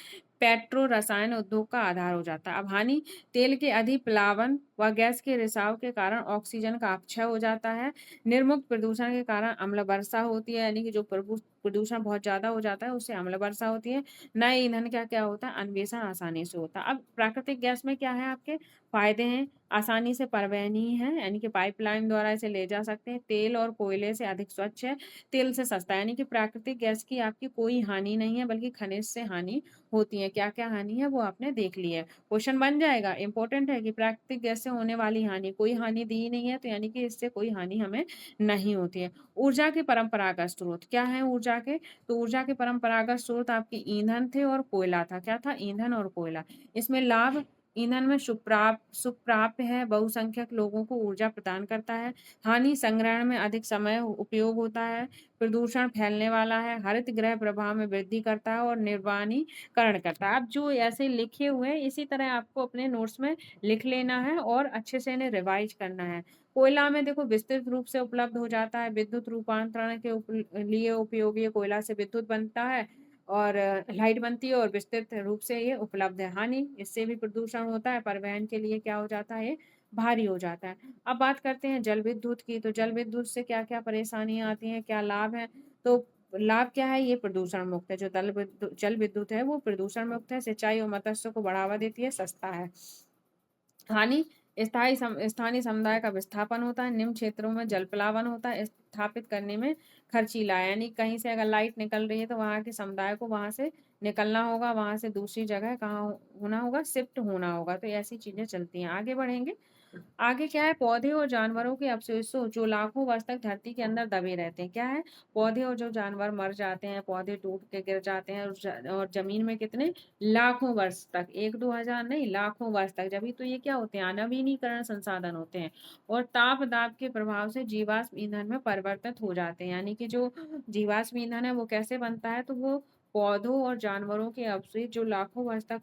[SPEAKER 1] पेट्रो रसायन उद्योग का आधार हो जाता है। अब हानि, तेल के अधिक प्लावन व गैस के रिसाव के कारण ऑक्सीजन का अपक्षय हो जाता है। निर्मुक्त प्रदूषण के कारण अम्ल वर्षा होती है, यानी कि जो प्रदूषण बहुत ज्यादा हो जाता है उससे अम्ल वर्षा होती है। नए ईंधन क्या क्या होता है? अन्वेषण आसानी से होता है। अब प्राकृतिक गैस में क्या है आपके फायदे हैं? आसानी से परिवहनीय है, यानी कि पाइपलाइन द्वारा इसे ले जा सकते हैं। तेल और कोयले से अधिक स्वच्छ है, तेल से सस्ता है। यानी कि प्राकृतिक गैस की आपकी कोई हानि नहीं है, बल्कि खनिज से हानि होती है। क्या क्या हानि है वो आपने देख ली है। क्वेश्चन बन जाएगा। इंपॉर्टेंट है कि प्राकृतिक गैस से होने वाली हानि, कोई हानि दी नहीं है, तो यानी कि इससे कोई हानि हमें नहीं होती है। ऊर्जा के परंपरागत स्रोत क्या है? ऊर्जा के, तो ऊर्जा के परंपरागत स्रोत आपके ईंधन थे और कोयला था। क्या था? ईंधन और कोयला। इसमें लाभ, ईंधन में सुप्राप्य है, बहुसंख्यक लोगों को ऊर्जा प्रदान करता है। हानि, संग्रहण में अधिक समय उपयोग होता है, प्रदूषण फैलने वाला है, हरित गृह प्रभाव में वृद्धि करता है और निर्वाणीकरण करता है। अब जो ऐसे लिखे हुए हैं इसी तरह आपको अपने नोट्स में लिख लेना है और अच्छे से इन्हें रिवाइज करना है। कोयला में देखो विस्तृत रूप से उपलब्ध हो जाता है, विद्युत रूपांतरण के लिए उपयोगी है। कोयला से विद्युत बनता है और लाइट बनती है और विस्तृत रूप से ये उपलब्ध है। हानि, इससे भी प्रदूषण होता है, परिवहन के लिए क्या हो जाता है? भारी हो जाता है। अब बात करते हैं जल विद्युत की। तो जल विद्युत से क्या क्या परेशानियां आती हैं, क्या लाभ है? तो लाभ क्या है, ये प्रदूषण मुक्त है। जो जल विद्युत है वो प्रदूषण मुक्त है, सिंचाई और मत्स्य को बढ़ावा देती है, सस्ता है। हानि, स्थानीय समुदाय का विस्थापन होता है, निम्न क्षेत्रों में जल प्लावन होता है, स्थापित करने में खर्चीला है। यानी कहीं से अगर लाइट निकल रही है तो वहां के समुदाय को वहां से निकलना होगा, वहां से दूसरी जगह कहाँ होना होगा, शिफ्ट होना होगा। तो ऐसी चीजें चलती हैं। आगे बढ़ेंगे। आगे क्या है, पौधे और जानवरों के अवशेषों जो लाखों वर्ष तक धरती के अंदर दबे रहते हैं। क्या है, पौधे और जो जानवर मर जाते हैं, पौधे टूट के गिर जाते हैं और जमीन में कितने लाखों वर्ष तक, 1-2 हजार नहीं, लाखों वर्ष तक। जब तो ये क्या होते हैं, अनवीनीकरण संसाधन होते हैं और ताप दाब के प्रभाव से जीवाश्म ईंधन में परिवर्तित हो जाते हैं। यानी कि जो जीवाश्म ईंधन है वो कैसे बनता है, तो वो पौधों और जानवरों के अवशेष जो लाखों वर्ष तक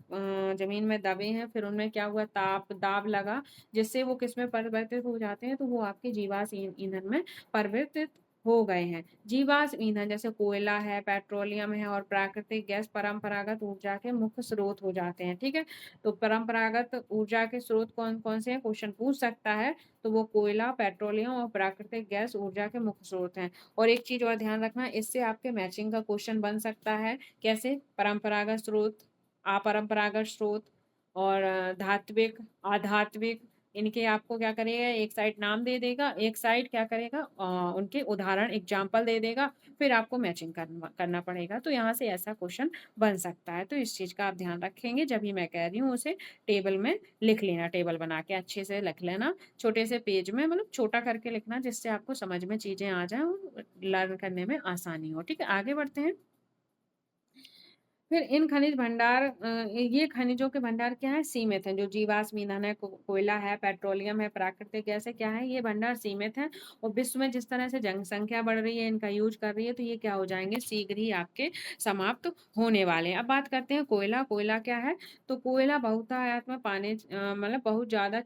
[SPEAKER 1] जमीन में दबे हैं, फिर उनमें क्या हुआ, ताप दाब लगा, जिससे वो किस में परिवर्तित हो जाते हैं, तो वो आपके जीवाश्म ईंधन में परिवर्तित हो गए हैं। जीवाश्म ईंधन जैसे कोयला है, पेट्रोलियम है और प्राकृतिक गैस परंपरागत ऊर्जा के मुख्य स्रोत हो जाते हैं। ठीक है, तो परंपरागत ऊर्जा के स्रोत कौन कौन से हैं, क्वेश्चन पूछ सकता है। तो वो कोयला, पेट्रोलियम और प्राकृतिक गैस ऊर्जा के मुख्य स्रोत हैं। और एक चीज और ध्यान रखना, इससे आपके मैचिंग का क्वेश्चन बन सकता है। कैसे, परंपरागत स्रोत, अपरंपरागत स्रोत और धात्विक, आधात्विक, इनके आपको क्या करेगा, एक साइड नाम दे देगा, एक साइड क्या करेगा, उनके उदाहरण एग्जाम्पल दे देगा, फिर आपको मैचिंग करना पड़ेगा। तो यहाँ से ऐसा क्वेश्चन बन सकता है। तो इस चीज का आप ध्यान रखेंगे, जब भी मैं कह रही हूँ उसे टेबल में लिख लेना, टेबल बना के अच्छे से लिख लेना, छोटे से पेज में, मतलब छोटा करके लिखना, जिससे आपको समझ में चीजें आ जाए और लर्न करने में आसानी हो। ठीक है, आगे बढ़ते हैं। फिर इन खनिज भंडार, ये खनिजों के भंडार क्या है, सीमित है। जो जीवाश्म ईंधन है, कोयला है, पेट्रोलियम है, प्राकृतिक गैस है, क्या है, ये भंडार सीमित है। और विश्व में जिस तरह से जनसंख्या बढ़ रही है, इनका यूज कर रही है, तो ये क्या हो जाएंगे, शीघ्र ही आपके समाप्त होने वाले हैं। अब बात करते हैं कोयला। कोयला क्या है, तो कोयला बहुतायत में पाने मतलब बहुत ज्यादा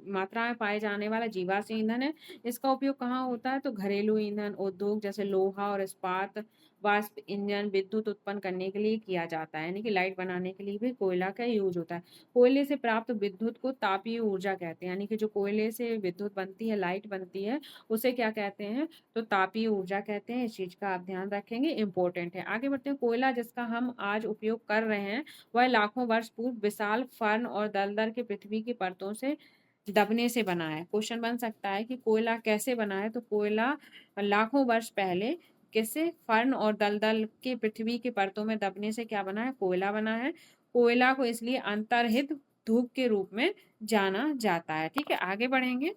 [SPEAKER 1] मात्रा में पाए जाने वाला जीवाश्म ईंधन है। इसका उपयोग कहाँ होता है, तो घरेलू ईंधन, उद्योग जैसे लोहा और इस्पात, वाष्प इंजन, विद्युत उत्पन्न करने के लिए किया जाता है। यानी कि लाइट बनाने के लिए भी कोयला का यूज होता है। कोयले से प्राप्त विद्युत को तापीय ऊर्जा कहते हैं। यानी कि जो कोयले से विद्युत बनती है, लाइट बनती है, उसे क्या कहते हैं, तो तापीय ऊर्जा कहते हैं। इस चीज का आप ध्यान रखेंगे, इंपॉर्टेंट है। आगे बढ़ते हैं। कोयला जिसका हम आज उपयोग कर रहे हैं, वह लाखों वर्ष पूर्व विशाल फर्न और दलदल के पृथ्वी की परतों से दबने से बना है। क्वेश्चन बन सकता है कि कोयला कैसे बना है, तो कोयला लाखों वर्ष पहले किससे, फर्न और दलदल के पृथ्वी की परतों में दबने से क्या बना है, कोयला बना है। कोयला को इसलिए अंतर्हित धूप के रूप में जाना जाता है। ठीक है, आगे बढ़ेंगे।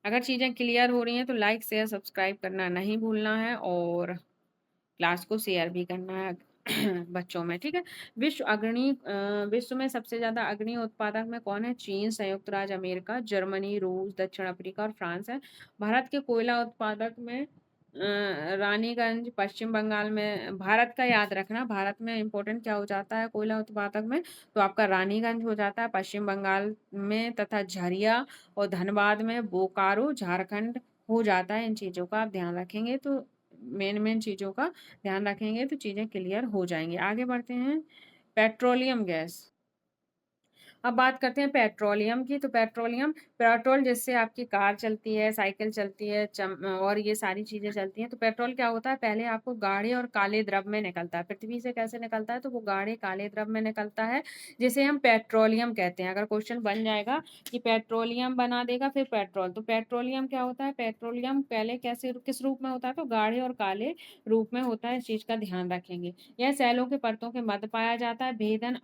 [SPEAKER 1] अगर चीजें क्लियर हो रही हैं तो लाइक शेयर सब्सक्राइब करना नहीं भूलना है और क्लास को शेयर भी करना है बच्चों में। ठीक है, विश्व में सबसे ज्यादा अग्नि उत्पादक में कौन है, चीन, संयुक्त राज्य अमेरिका, जर्मनी, रूस, दक्षिण अफ्रीका और फ्रांस है। भारत के कोयला उत्पादक में रानीगंज पश्चिम बंगाल में, भारत का याद रखना, भारत में इंपॉर्टेंट क्या हो जाता है कोयला उत्पादक में, तो आपका रानीगंज हो जाता है पश्चिम बंगाल में, तथा झरिया और धनबाद में, बोकारो झारखंड हो जाता है। इन चीजों का आप ध्यान रखेंगे तो मेन मेन चीजों का ध्यान रखेंगे तो चीजें क्लियर हो जाएंगी। आगे बढ़ते हैं। पेट्रोलियम गैस, अब बात करते हैं पेट्रोलियम की। तो पेट्रोलियम, पेट्रोल जिससे आपकी कार चलती है, साइकिल चलती है, और ये सारी चीजें चलती हैं। तो पेट्रोल क्या होता है, पहले आपको गाढ़े और काले द्रव में निकलता है। पृथ्वी से कैसे निकलता है, तो वो गाढ़े काले द्रव में निकलता है, जिसे हम पेट्रोलियम कहते हैं। अगर क्वेश्चन बन जाएगा कि पेट्रोलियम बना देगा फिर पेट्रोल, तो पेट्रोलियम क्या होता है, पेट्रोलियम पहले कैसे किस रूप में होता है, तो गाढ़े और काले रूप में होता है। इस चीज का ध्यान रखेंगे। यह सैलों के परतों के मध्य पाया जाता है। भेदन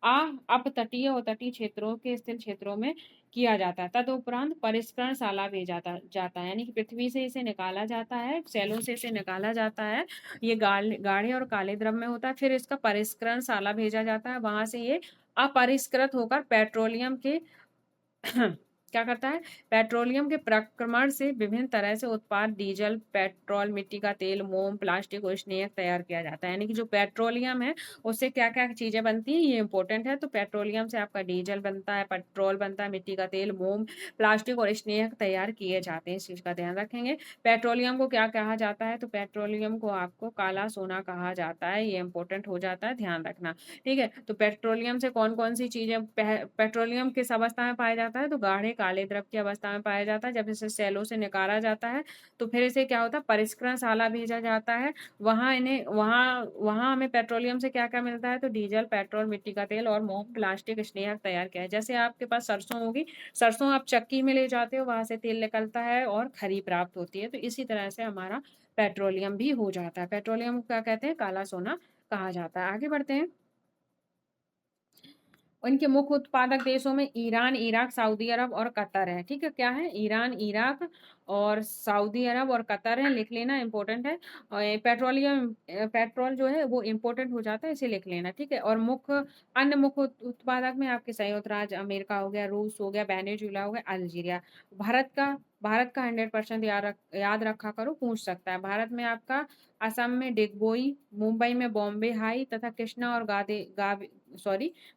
[SPEAKER 1] अपतटीय और तटीय क्षेत्रों के स्थिर क्षेत्रों में किया जाता है। तदुपरांत परिष्करणशाला भेजा जाता है। यानी कि पृथ्वी से इसे निकाला जाता है, सेलों से इसे निकाला जाता है। ये गाढ़े और काले द्रव में होता है। फिर इसका परिष्करणशाला भेजा जाता है, वहां से ये अपरिष्कृत होकर पेट्रोलियम के क्या करता है, पेट्रोलियम के प्रक्रमण से विभिन्न तरह से उत्पाद, डीजल, पेट्रोल, मिट्टी का तेल, मोम, प्लास्टिक और स्नेहक तैयार किया जाता है। यानी कि जो पेट्रोलियम है उससे क्या क्या चीजें बनती हैं, ये इंपॉर्टेंट है। तो पेट्रोलियम से आपका डीजल बनता है, पेट्रोल बनता है, मिट्टी का तेल, मोम, प्लास्टिक और स्नेहक तैयार किए जाते हैं। इस चीज का ध्यान रखेंगे। पेट्रोलियम को क्या कहा जाता है, तो पेट्रोलियम को आपको काला सोना कहा जाता है। ये इंपॉर्टेंट हो जाता है, ध्यान रखना। ठीक है, तो पेट्रोलियम से कौन कौन सी चीजें, पेट्रोलियम किस अवस्था में पाया जाता है, तो गाढ़े काले द्रव की अवस्था में पाया जाता है। जब इसे सेलों से निकाला जाता है तो फिर इसे क्या होता है, परिष्करणशाला भेजा जाता है। वहाँ हमें पेट्रोलियम से क्या क्या मिलता है, तो डीजल, पेट्रोल, मिट्टी का तेल और मोम प्लास्टिक स्नेहक तैयार किया है। जैसे आपके पास सरसों होगी, सरसों आप चक्की में ले जाते हो, वहां से तेल निकलता है और खरी प्राप्त होती है। तो इसी तरह से हमारा पेट्रोलियम भी हो जाता है। पेट्रोलियम क्या कहते हैं, काला सोना कहा जाता है। आगे बढ़ते हैं। उनके मुख्य उत्पादक देशों में ईरान, इराक, सऊदी अरब और कतर है। ठीक है, क्या है, ईरान, इराक और सऊदी अरब और कतर है, लिख लेना, इंपॉर्टेंट है। और ये पेट्रोल जो है वो इंपॉर्टेंट हो जाता है, इसे लिख लेना। ठीक है, और अन्य मुख्य उत्पादक में आपके संयुक्त राज्य अमेरिका हो गया, रूस हो गया, वेनेजुएला हो गया, अल्जीरिया। भारत का 100% याद रखा करो, पूछ सकता है। भारत में आपका असम में डिगबोई, मुंबई में बॉम्बे हाई तथा कृष्णा और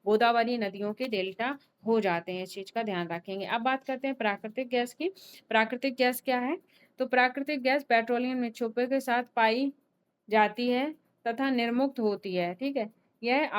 [SPEAKER 1] गोदावरी नदियों के डेल्टा हो जाते हैं। इस चीज का ध्यान रखेंगे। अब बात करते हैं प्राकृतिक गैस की। प्राकृतिक गैस क्या है, तो प्राकृतिक गैस पेट्रोलियम निक्षेपों के साथ पाई जाती है तथा निर्मुक्त होती है। ठीक है, यह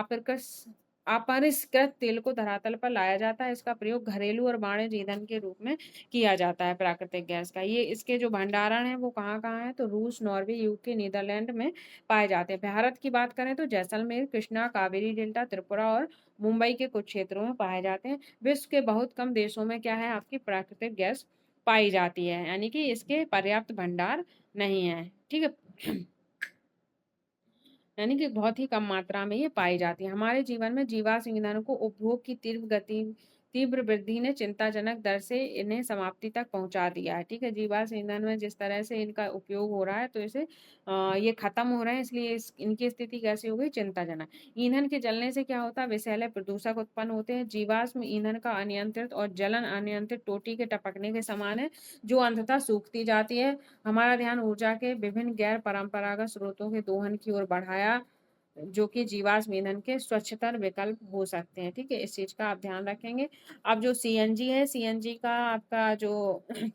[SPEAKER 1] अपरिष्कृत तेल को धरातल पर लाया जाता है। इसका प्रयोग घरेलू और वाणिज्य ईंधन के रूप में किया जाता है। प्राकृतिक गैस का ये इसके जो भंडारण है वो कहाँ कहाँ है, तो रूस, नॉर्वे, यूके, नीदरलैंड में पाए जाते हैं। भारत की बात करें तो जैसलमेर, कृष्णा, कावेरी डेल्टा, त्रिपुरा और मुंबई के कुछ क्षेत्रों में पाए जाते हैं। विश्व के बहुत कम देशों में क्या है, आपकी प्राकृतिक गैस पाई जाती है, यानी कि इसके पर्याप्त भंडार नहीं है। ठीक है, यानी कि बहुत ही कम मात्रा में ये पाई जाती है। हमारे जीवन में जीवाश्म ईंधन को उपभोग की तीव्र वृद्धि ने चिंताजनक दर से इन्हें समाप्ति तक पहुंचा दिया है। ठीक है, जीवाश्म ईंधन में जिस तरह से इनका उपयोग हो रहा है तो ये खत्म हो रहे हैं, इसलिए इनकी स्थिति कैसी हो गई, चिंताजनक। ईंधन के जलने से क्या होता है, विषैले प्रदूषक उत्पन्न होते हैं। जीवाश्म ईंधन का अनियंत्रित और जलन अनियंत्रित टोटी के टपकने के समान है, जो अंततः सूखती जाती है। हमारा ध्यान ऊर्जा के विभिन्न गैर परंपरागत स्रोतों के दोहन की ओर बढ़ाया, जो कि जीवाश्म ईंधन के स्वच्छतर विकल्प हो सकते हैं। ठीक है, इस चीज का आप ध्यान रखेंगे। अब जो सीएनजी है, सीएनजी का आपका जो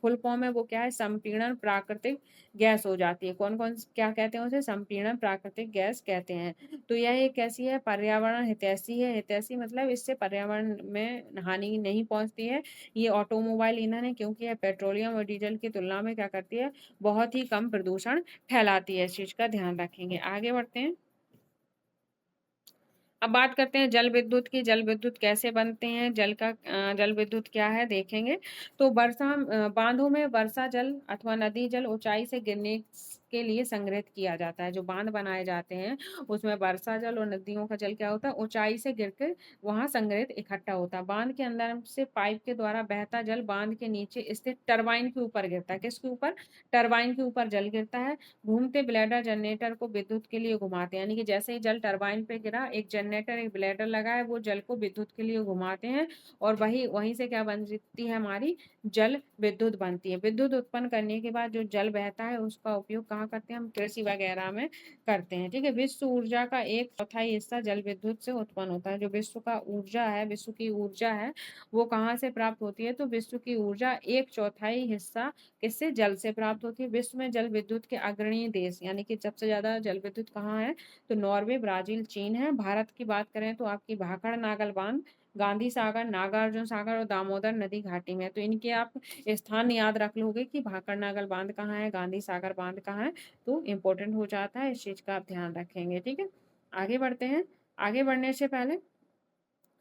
[SPEAKER 1] फुल फॉर्म है वो क्या है, संपीड़न प्राकृतिक गैस हो जाती है। कौन कौन क्या कहते हैं उसे, संपीड़न प्राकृतिक गैस कहते हैं। तो यह एक कैसी है, पर्यावरण हितैषी है। हितैषी मतलब इससे पर्यावरण में हानि नहीं पहुंचती है। ये ऑटोमोबाइल ईंधन है, क्योंकि यह पेट्रोलियम और डीजल की तुलना में क्या करती है, बहुत ही कम प्रदूषण फैलाती है। इस चीज का ध्यान रखेंगे। आगे बढ़ते हैं। अब बात करते हैं जल विद्युत की। जल विद्युत कैसे बनते हैं, जल विद्युत क्या है देखेंगे। तो बांधों में वर्षा जल अथवा नदी जल ऊंचाई से गिरने के लिए संग्रहित किया जाता है। जो बांध बनाए जाते हैं उसमें वर्षा जल और नदियों का जल क्या होता है, ऊंचाई से गिरकर वहां संग्रहित इकट्ठा होता है। बांध के अंदर से पाइप के द्वारा बहता जल बांध के नीचे स्थित टरबाइन के ऊपर गिरता है। किसके ऊपर, टरबाइन के ऊपर जल गिरता है। घूमते ब्लेडर जनरेटर को विद्युत के लिए घुमाते हैं, यानी कि जैसे ही जल टरबाइन पे गिरा, एक जनरेटर, एक ब्लेडर लगा है, वो जल को विद्युत के लिए घुमाते हैं और वहीं से क्या बनती है, हमारी जल विद्युत बनती है। विद्युत उत्पन्न करने के बाद जो जल बहता है उसका उपयोग कहाँ करते हैं, हम कृषि वगैरह में करते हैं। ठीक है, विश्व ऊर्जा का 1/4 हिस्सा जल विद्युत से उत्पन्न होता है। जो विश्व की ऊर्जा है वो कहाँ से प्राप्त होती है, तो विश्व की ऊर्जा 1/4 हिस्सा किससे, जल से प्राप्त होती है। विश्व में जल विद्युत के अग्रणी देश, यानी कि सबसे ज्यादा जल विद्युत कहाँ है, तो नॉर्वे, ब्राजील, चीन है। भारत की बात करें तो आपकी भाखड़ नागल बांध, गांधी सागर, नागार्जुन सागर और दामोदर नदी घाटी में है। तो इनके आप स्थान याद रख लोगे कि भाखड़ नागल बांध कहाँ है, गांधी सागर बांध कहाँ है, तो इंपॉर्टेंट हो जाता है। इस चीज का आप ध्यान रखेंगे। ठीक है, आगे बढ़ते हैं। आगे बढ़ने से पहले,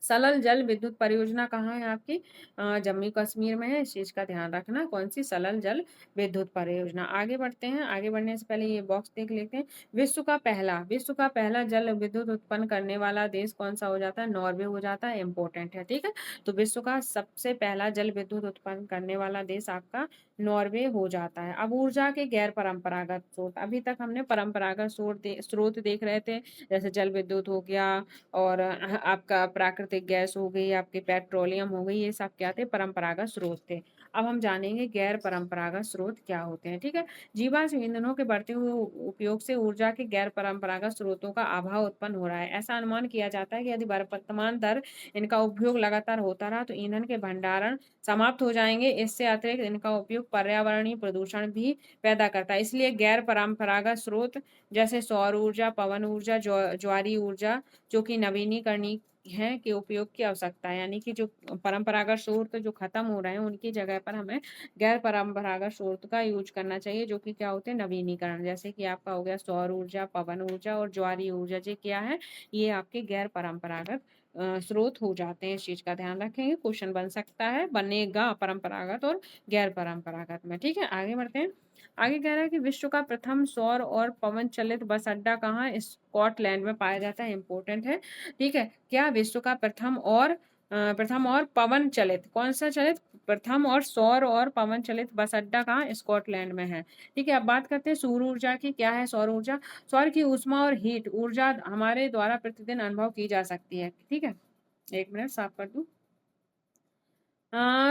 [SPEAKER 1] सलल जल विद्युत परियोजना कहाँ है आपकी, जम्मू कश्मीर में है। इस चीज का ध्यान रखना, कौन सी, सलल जल विद्युत परियोजना। आगे बढ़ते हैं। आगे बढ़ने से पहले ये बॉक्स देख लेते हैं। विश्व का पहला जल विद्युत उत्पन्न करने वाला देश कौन सा हो जाता है, नॉर्वे हो जाता है। इंपॉर्टेंट है। ठीक है, तो विश्व का सबसे पहला जल विद्युत उत्पन्न करने वाला देश आपका नॉर्वे हो जाता है। अब ऊर्जा के गैर परंपरागत स्रोत, अभी तक हमने परंपरागत स्रोत देख रहे थे, जैसे जल विद्युत हो गया और आपका प्राकृतिक गैस हो गई, आपके पेट्रोलियम हो गई, ये सब क्या थे, परंपरागत स्रोत थे। अब हम जानेंगे गैर परंपरागत स्रोत क्या होते हैं। ठीक है, जीवाश्म ईंधनों के बढ़ते हुए उपयोग से ऊर्जा के गैर परंपरागत स्रोतों का अभाव उत्पन्न हो रहा है। ऐसा अनुमान किया जाता है कि यदि वर्तमान दर इनका उपयोग लगातार होता रहा तो ईंधन के भंडारण समाप्त हो जाएंगे। इससे अतिरिक्त इनका उपयोग पर्यावरणीय प्रदूषण भी पैदा करता है। इसलिए गैर परंपरागत स्रोत जैसे सौर ऊर्जा, पवन ऊर्जा, ज्वारी ऊर्जा, जो कि नवीनीकरणीय है कि उपयोग की आवश्यकता है, यानी कि जो परंपरागत स्रोत जो खत्म हो रहे हैं उनकी जगह पर हमें गैर परंपरागत स्रोत का यूज करना चाहिए, जो कि क्या होते हैं नवीनीकरण, जैसे कि आपका हो गया सौर ऊर्जा, पवन ऊर्जा और ज्वारीय ऊर्जा। ये क्या है, ये आपके गैर परंपरागत स्रोत हो जाते हैं। इस चीज का ध्यान रखेंगे, क्वेश्चन बन सकता है, बनेगा परंपरागत और गैर परंपरागत में। ठीक है, आगे बढ़ते हैं। आगे कह रहा है कि विश्व का प्रथम सौर और पवन चलित बस अड्डा कहाँ, स्कॉटलैंड में पाया जाता है। इंपॉर्टेंट है। ठीक है, क्या विश्व का प्रथम और पवन चलित, कौन सा चलित, प्रथम और सौर और पवन चलित बस अड्डा कहाँ, स्कॉटलैंड में है। ठीक है, अब बात करते हैं सौर ऊर्जा की। क्या है सौर ऊर्जा, सौर की ऊष्मा और हीट ऊर्जा हमारे द्वारा प्रतिदिन अनुभव की जा सकती है। ठीक है, एक मिनट साफ कर दूं।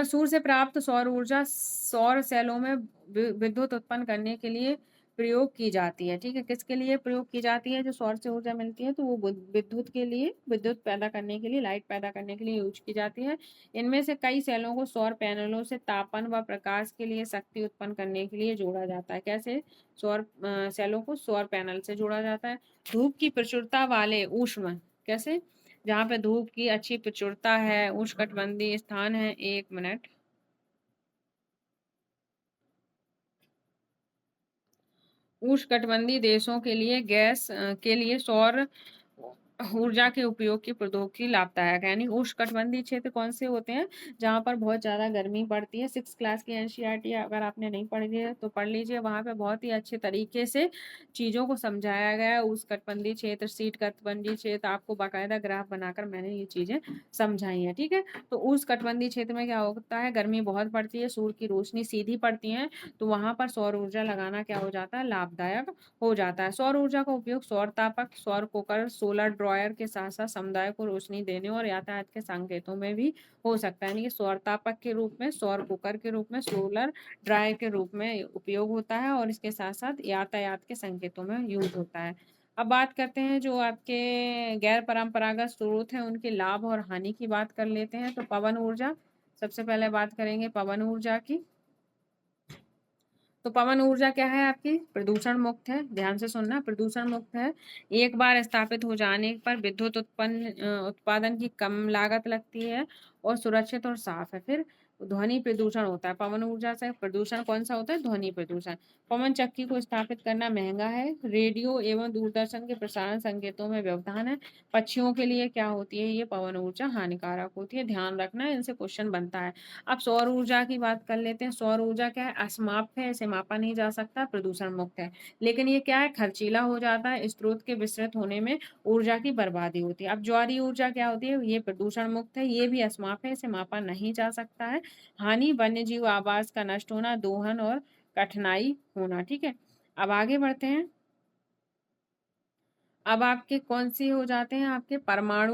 [SPEAKER 1] सूर्य से प्राप्त सौर ऊर्जा सौर सेलों में विद्युत उत्पन्न करने के लिए प्रयोग की जाती है। ठीक है, किसके लिए प्रयोग की जाती है, जो सौर से ऊर्जा मिलती है तो वो विद्युत के लिए, विद्युत पैदा करने के लिए, लाइट पैदा करने के लिए यूज की जाती है। इनमें से कई सेलों को सौर पैनलों से तापन व प्रकाश के लिए शक्ति उत्पन्न करने के लिए जोड़ा जाता है। कैसे, सौर सेलों को सौर पैनल से जोड़ा जाता है। धूप की प्रचुरता वाले ऊष्मा, कैसे, जहाँ पे धूप की अच्छी प्रचुरता है, उष्णकटिबंधीय स्थान है, एक मिनट, उष्णकटिबंधीय देशों के लिए गैस के लिए सौर ऊर्जा के उपयोग की प्रौद्योगिकी लाभदायक है। यानी उष्णकटिबंधीय क्षेत्र कौन से होते हैं, जहाँ पर बहुत ज्यादा गर्मी पड़ती है। 6 क्लास की एनसीईआरटी अगर आपने नहीं पढ़ी है तो पढ़ लीजिए, वहाँ पे बहुत ही अच्छे तरीके से चीजों को समझाया गया है। उष्णकटिबंधीय क्षेत्र, शीतकटिबंधीय क्षेत्र, आपको बाकायदा ग्राफ बनाकर मैंने ये चीजें समझाई हैं। ठीक है, तो उष्णकटिबंधीय क्षेत्र में क्या होता है, गर्मी बहुत पड़ती है, सूर्य की रोशनी सीधी पड़ती है, तो वहां पर सौर ऊर्जा लगाना क्या हो जाता है, लाभदायक हो जाता है। सौर ऊर्जा का उपयोग सौर तापक, सौर कुकर, सोलर ड्रॉयर के साथ साथ समुदाय को रोशनी देने और यातायात के संकेतों में भी हो सकता है। यानी कि सौर तापक के रूप में, सौर कुकर के रूप में, सोलर ड्रायर के रूप में उपयोग होता है, और इसके साथ साथ यातायात के संकेतों में यूज होता है। अब बात करते हैं जो आपके गैर परंपरागत स्रोत हैं उनके लाभ और हानि की बात कर लेते हैं। तो पवन ऊर्जा, सबसे पहले बात करेंगे पवन ऊर्जा की। तो पवन ऊर्जा क्या है आपकी, प्रदूषण मुक्त है, ध्यान से सुनना, प्रदूषण मुक्त है। एक बार स्थापित हो जाने पर विद्युत उत्पादन की कम लागत लगती है और सुरक्षित और साफ है। फिर ध्वनि प्रदूषण होता है, पवन ऊर्जा से प्रदूषण कौन सा होता है, ध्वनि प्रदूषण। पवन चक्की को स्थापित करना महंगा है। रेडियो एवं दूरदर्शन के प्रसारण संकेतों में व्यवधान है। पक्षियों के लिए क्या होती है, ये पवन ऊर्जा हानिकारक होती है, ध्यान रखना, इनसे क्वेश्चन बनता है। अब सौर ऊर्जा की बात कर लेते हैं। सौर ऊर्जा क्या है, असमाप्त है, इसे मापा नहीं जा सकता, प्रदूषण मुक्त है। लेकिन ये क्या है, खर्चीला हो जाता है, स्रोत के विस्तृत होने में ऊर्जा की बर्बादी होती है। अब ज्वारीय ऊर्जा क्या होती है, ये प्रदूषण मुक्त है, ये भी असमाप्त है, इसे मापा नहीं जा सकता है। हानि, वन्य जीव आवास का नष्ट होना, दोहन और कठिनाई होना। ठीक है, अब आगे बढ़ते हैं। अब आपके कौन से हो जाते हैं, आपके परमाणु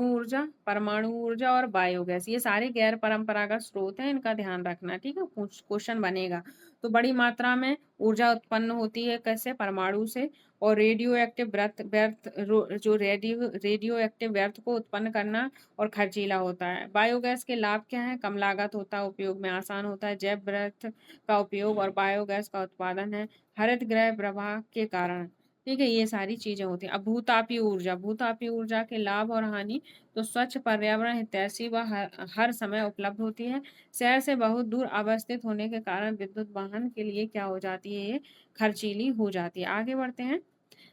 [SPEAKER 1] ऊर्जा और बायोगैस, ये सारे गैर परंपरागत स्रोत हैं, इनका ध्यान रखना। ठीक है, क्वेश्चन बनेगा। तो बड़ी मात्रा में ऊर्जा उत्पन्न होती है, कैसे, परमाणु से, और रेडियो एक्टिव व्यर्थ व्यर्थ जो रेडियो एक्टिव व्यर्थ को उत्पन्न करना और खर्चीला होता है। बायोगैस के लाभ क्या है, कम लागत होता है, उपयोग में आसान होता है, जैव व्यर्थ का उपयोग और बायोगैस का उत्पादन है, हरित गृह प्रवाह के कारण। ठीक है, ये सारी चीजें होती हैं। अब भूतापीय ऊर्जा, भूतापीय ऊर्जा के लाभ और हानि। तो स्वच्छ, पर्यावरण हितैषी व हर समय उपलब्ध होती है। शहर से बहुत दूर अवस्थित होने के कारण विद्युत वाहन के लिए क्या हो जाती है, ये खर्चीली हो जाती है। आगे बढ़ते हैं।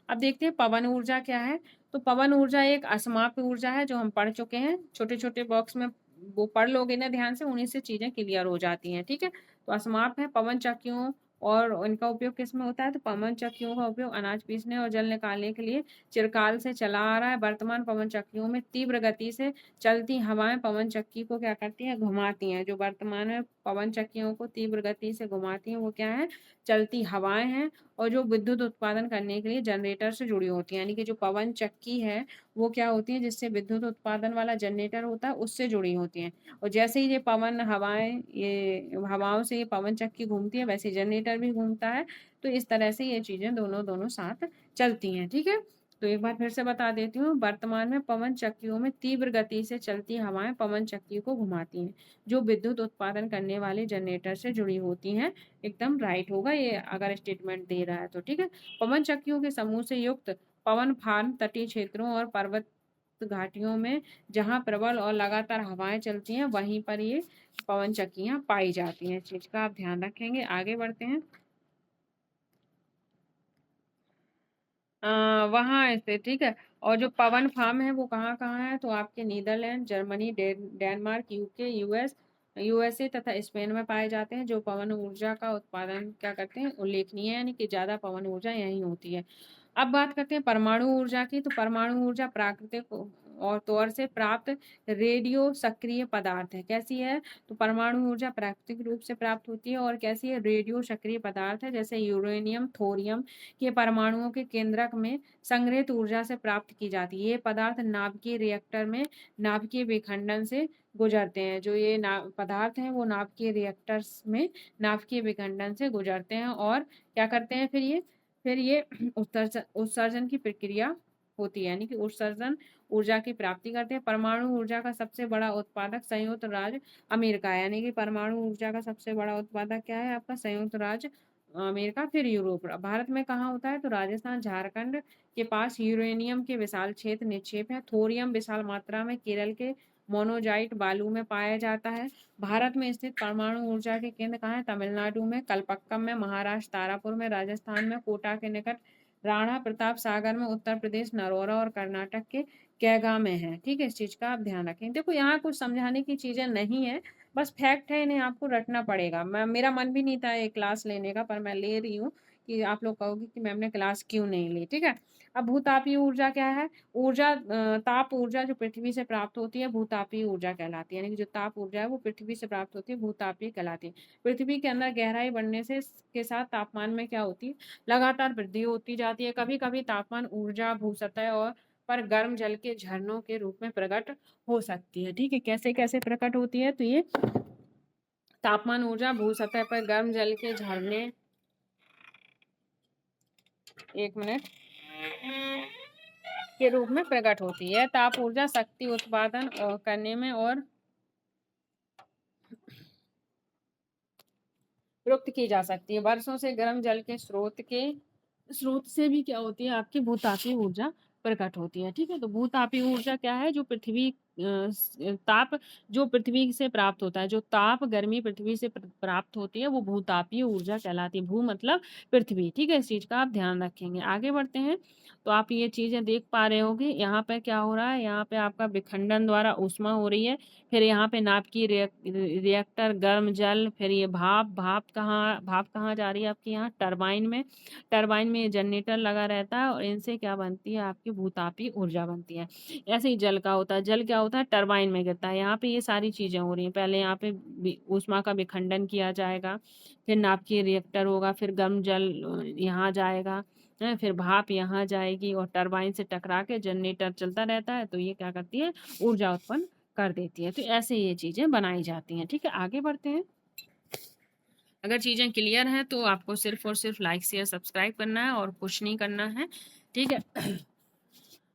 [SPEAKER 1] अब देखते हैं पवन ऊर्जा क्या है। तो पवन ऊर्जा एक असमाप्य ऊर्जा है, जो हम पढ़ चुके हैं, छोटे छोटे बॉक्स में वो पढ़ लोगे ना ध्यान से, उन्हीं से चीजें क्लियर हो जाती हैं। ठीक है, तो असमाप्त है। पवन चक्कियों और इनका उपयोग किस में होता है, तो पवन चक्कियों का उपयोग अनाज पीसने और जल निकालने के लिए चिरकाल से चला आ रहा है। वर्तमान पवन चक्कियों में तीव्र गति से चलती हवाएं पवन चक्की को क्या करती हैं, घुमाती हैं। जो वर्तमान में पवन चक्कियों को तीव्र गति से घुमाती हैं वो क्या है, चलती हवाएं हैं, और जो विद्युत उत्पादन करने के लिए जनरेटर से जुड़ी होती है। यानी कि जो पवन चक्की है वो क्या होती है, जिससे विद्युत उत्पादन वाला जनरेटर होता है उससे जुड़ी होती हैं। और जैसे ही ये पवन हवाएं, ये हवाओं से ये पवन चक्की घूमती है, वैसे जनरेटर भी घूमता है। तो इस तरह से ये चीजें दोनों दोनों साथ चलती हैं। ठीक है, तो एक बार फिर से बता देती हूँ। वर्तमान में पवन चक्कियों में तीव्र गति से चलती हवाएं पवन चक्की को घुमाती हैं, जो विद्युत उत्पादन करने वाले जनरेटर से जुड़ी होती हैं। एकदम राइट होगा ये, अगर स्टेटमेंट दे रहा है तो। ठीक है, पवन चक्कियों के समूह से युक्त पवन फार्म तटीय क्षेत्रों और पर्वत घाटियों में जहाँ प्रबल और लगातार हवाएं चलती हैं वहीं पर ये पवन चक्कियां पाई जाती हैं। इस चीज का आप ध्यान रखेंगे। आगे बढ़ते हैं। वहाँ स्थित, ठीक है। और जो पवन फार्म है वो कहाँ कहाँ है, तो आपके Netherlands, Germany, Denmark, UK, USA तथा स्पेन में पाए जाते हैं। जो पवन ऊर्जा का उत्पादन क्या करते हैं, उल्लेखनीय है, यानी कि ज्यादा पवन ऊर्जा यहीं होती है। अब बात करते हैं परमाणु ऊर्जा की। तो परमाणु ऊर्जा प्राकृतिक और तौर से प्राप्त रेडियो सक्रिय पदार्थ है। कैसी है, तो परमाणु ऊर्जा प्राकृतिक रूप से प्राप्त होती है और कैसी है, रेडियो सक्रिय पदार्थ है। जैसे यूरेनियम, थोरियम के परमाणुओं के केंद्रक में संग्रहित ऊर्जा से प्राप्त की जाती है। ये पदार्थ नाभिकीय रिएक्टर में नाभिकीय विखंडन से गुजरते हैं। जो ये पदार्थ हैं वो नाभिकीय रिएक्टर्स में नाभिकीय विखंडन से गुजरते हैं और क्या करते हैं, फिर ये उत्सर्जन की प्रक्रिया होती है, यानी कि उत्सर्जन ऊर्जा की प्राप्ति करते हैं। परमाणु ऊर्जा का सबसे बड़ा उत्पादक संयुक्त राज्य अमेरिका है, यानी कि परमाणु ऊर्जा का सबसे बड़ा उत्पादक क्या है, आपका संयुक्त राज्य अमेरिका, फिर यूरोप। भारत में कहाँ होता है, तो राजस्थान, झारखंड के पास यूरेनियम के विशाल क्षेत्र निक्षेप है। थोरियम विशाल मात्रा में केरल के मोनोजाइट बालू में पाया जाता है। भारत में स्थित परमाणु ऊर्जा के केंद्र कहाँ है, तमिलनाडु में कलपक्कम में, महाराष्ट्र तारापुर में, राजस्थान में कोटा के निकट राणा प्रताप सागर में, उत्तर प्रदेश नरोरा और कर्नाटक के कैगा में है। ठीक है, इस चीज का आप ध्यान रखें। देखो यहाँ कुछ समझाने की चीजें नहीं है, बस फैक्ट है, इन्हें आपको रटना पड़ेगा। मेरा मन भी नहीं था ये क्लास लेने का, पर मैं ले रही हूँ कि आप लोग कहोगे कि मैम ने क्लास क्यों नहीं ली। ठीक है। अब भूतापीय ऊर्जा क्या है, ताप ऊर्जा जो पृथ्वी से प्राप्त होती है भूतापीय ऊर्जा कहलाती है, यानी कि जो ताप ऊर्जा है वो पृथ्वी से प्राप्त होती है, भूतापीय कहलाती है। पृथ्वी के अंदर गहराई बढ़ने से के साथ तापमान में क्या होती है, लगातार वृद्धि होती जाती है। कभी कभी तापमान ऊर्जा भूसतह और पर गर्म जल के झरनों के रूप में प्रकट हो सकती है। ठीक है, कैसे कैसे प्रकट होती है, तो ये तापमान ऊर्जा भूसतह पर गर्म जल के झरने, एक मिनट, के रूप में प्रकट होती है। ताप ऊर्जा शक्ति उत्पादन करने में और प्रयुक्त की जा सकती है। वर्षों से गर्म जल के स्रोत से भी क्या होती है, आपकी भूतापीय ऊर्जा प्रकट होती है। ठीक है, तो भूतापीय ऊर्जा क्या है, जो ताप जो पृथ्वी से प्राप्त होता है, जो ताप गर्मी पृथ्वी से प्राप्त होती है वो भूतापीय ऊर्जा कहलाती है। भू मतलब पृथ्वी। ठीक है, इस चीज का आप ध्यान रखेंगे। आगे बढ़ते हैं। तो आप ये चीजें देख पा रहे होंगे, यहाँ पे क्या हो रहा है, यहाँ पे आपका विखंडन द्वारा ऊष्मा हो रही है। फिर यहाँ पे नाभिकीय रिएक्टर, गर्म जल, फिर ये भाप कहाँ जा रही है, आपकी यहाँ टरबाइन में। टरबाइन में जनरेटर लगा रहता है और इनसे क्या बनती है, आपकी भूतापीय ऊर्जा बनती है। ऐसे ही जल का होता है, जल क्या होता है, टरबाइन में गिरता है। यहाँ पे ये सारी चीजें हो रही हैं। पहले यहाँ पे ऊष्मा का विखंडन किया जाएगा, फिर नाभिकीय रिएक्टर होगा, फिर गर्म जल यहाँ जाएगा, फिर भाप यहाँ जाएगी और टरबाइन से टकरा के जनरेटर चलता रहता है, तो ये क्या करती है, ऊर्जा उत्पन्न कर देती है। तो ऐसे ये चीजें बनाई जाती हैं। ठीक है, आगे बढ़ते हैं। अगर चीजें क्लियर हैं तो आपको सिर्फ और सिर्फ लाइक शेयर सब्सक्राइब करना है और कुछ नहीं करना है। ठीक है।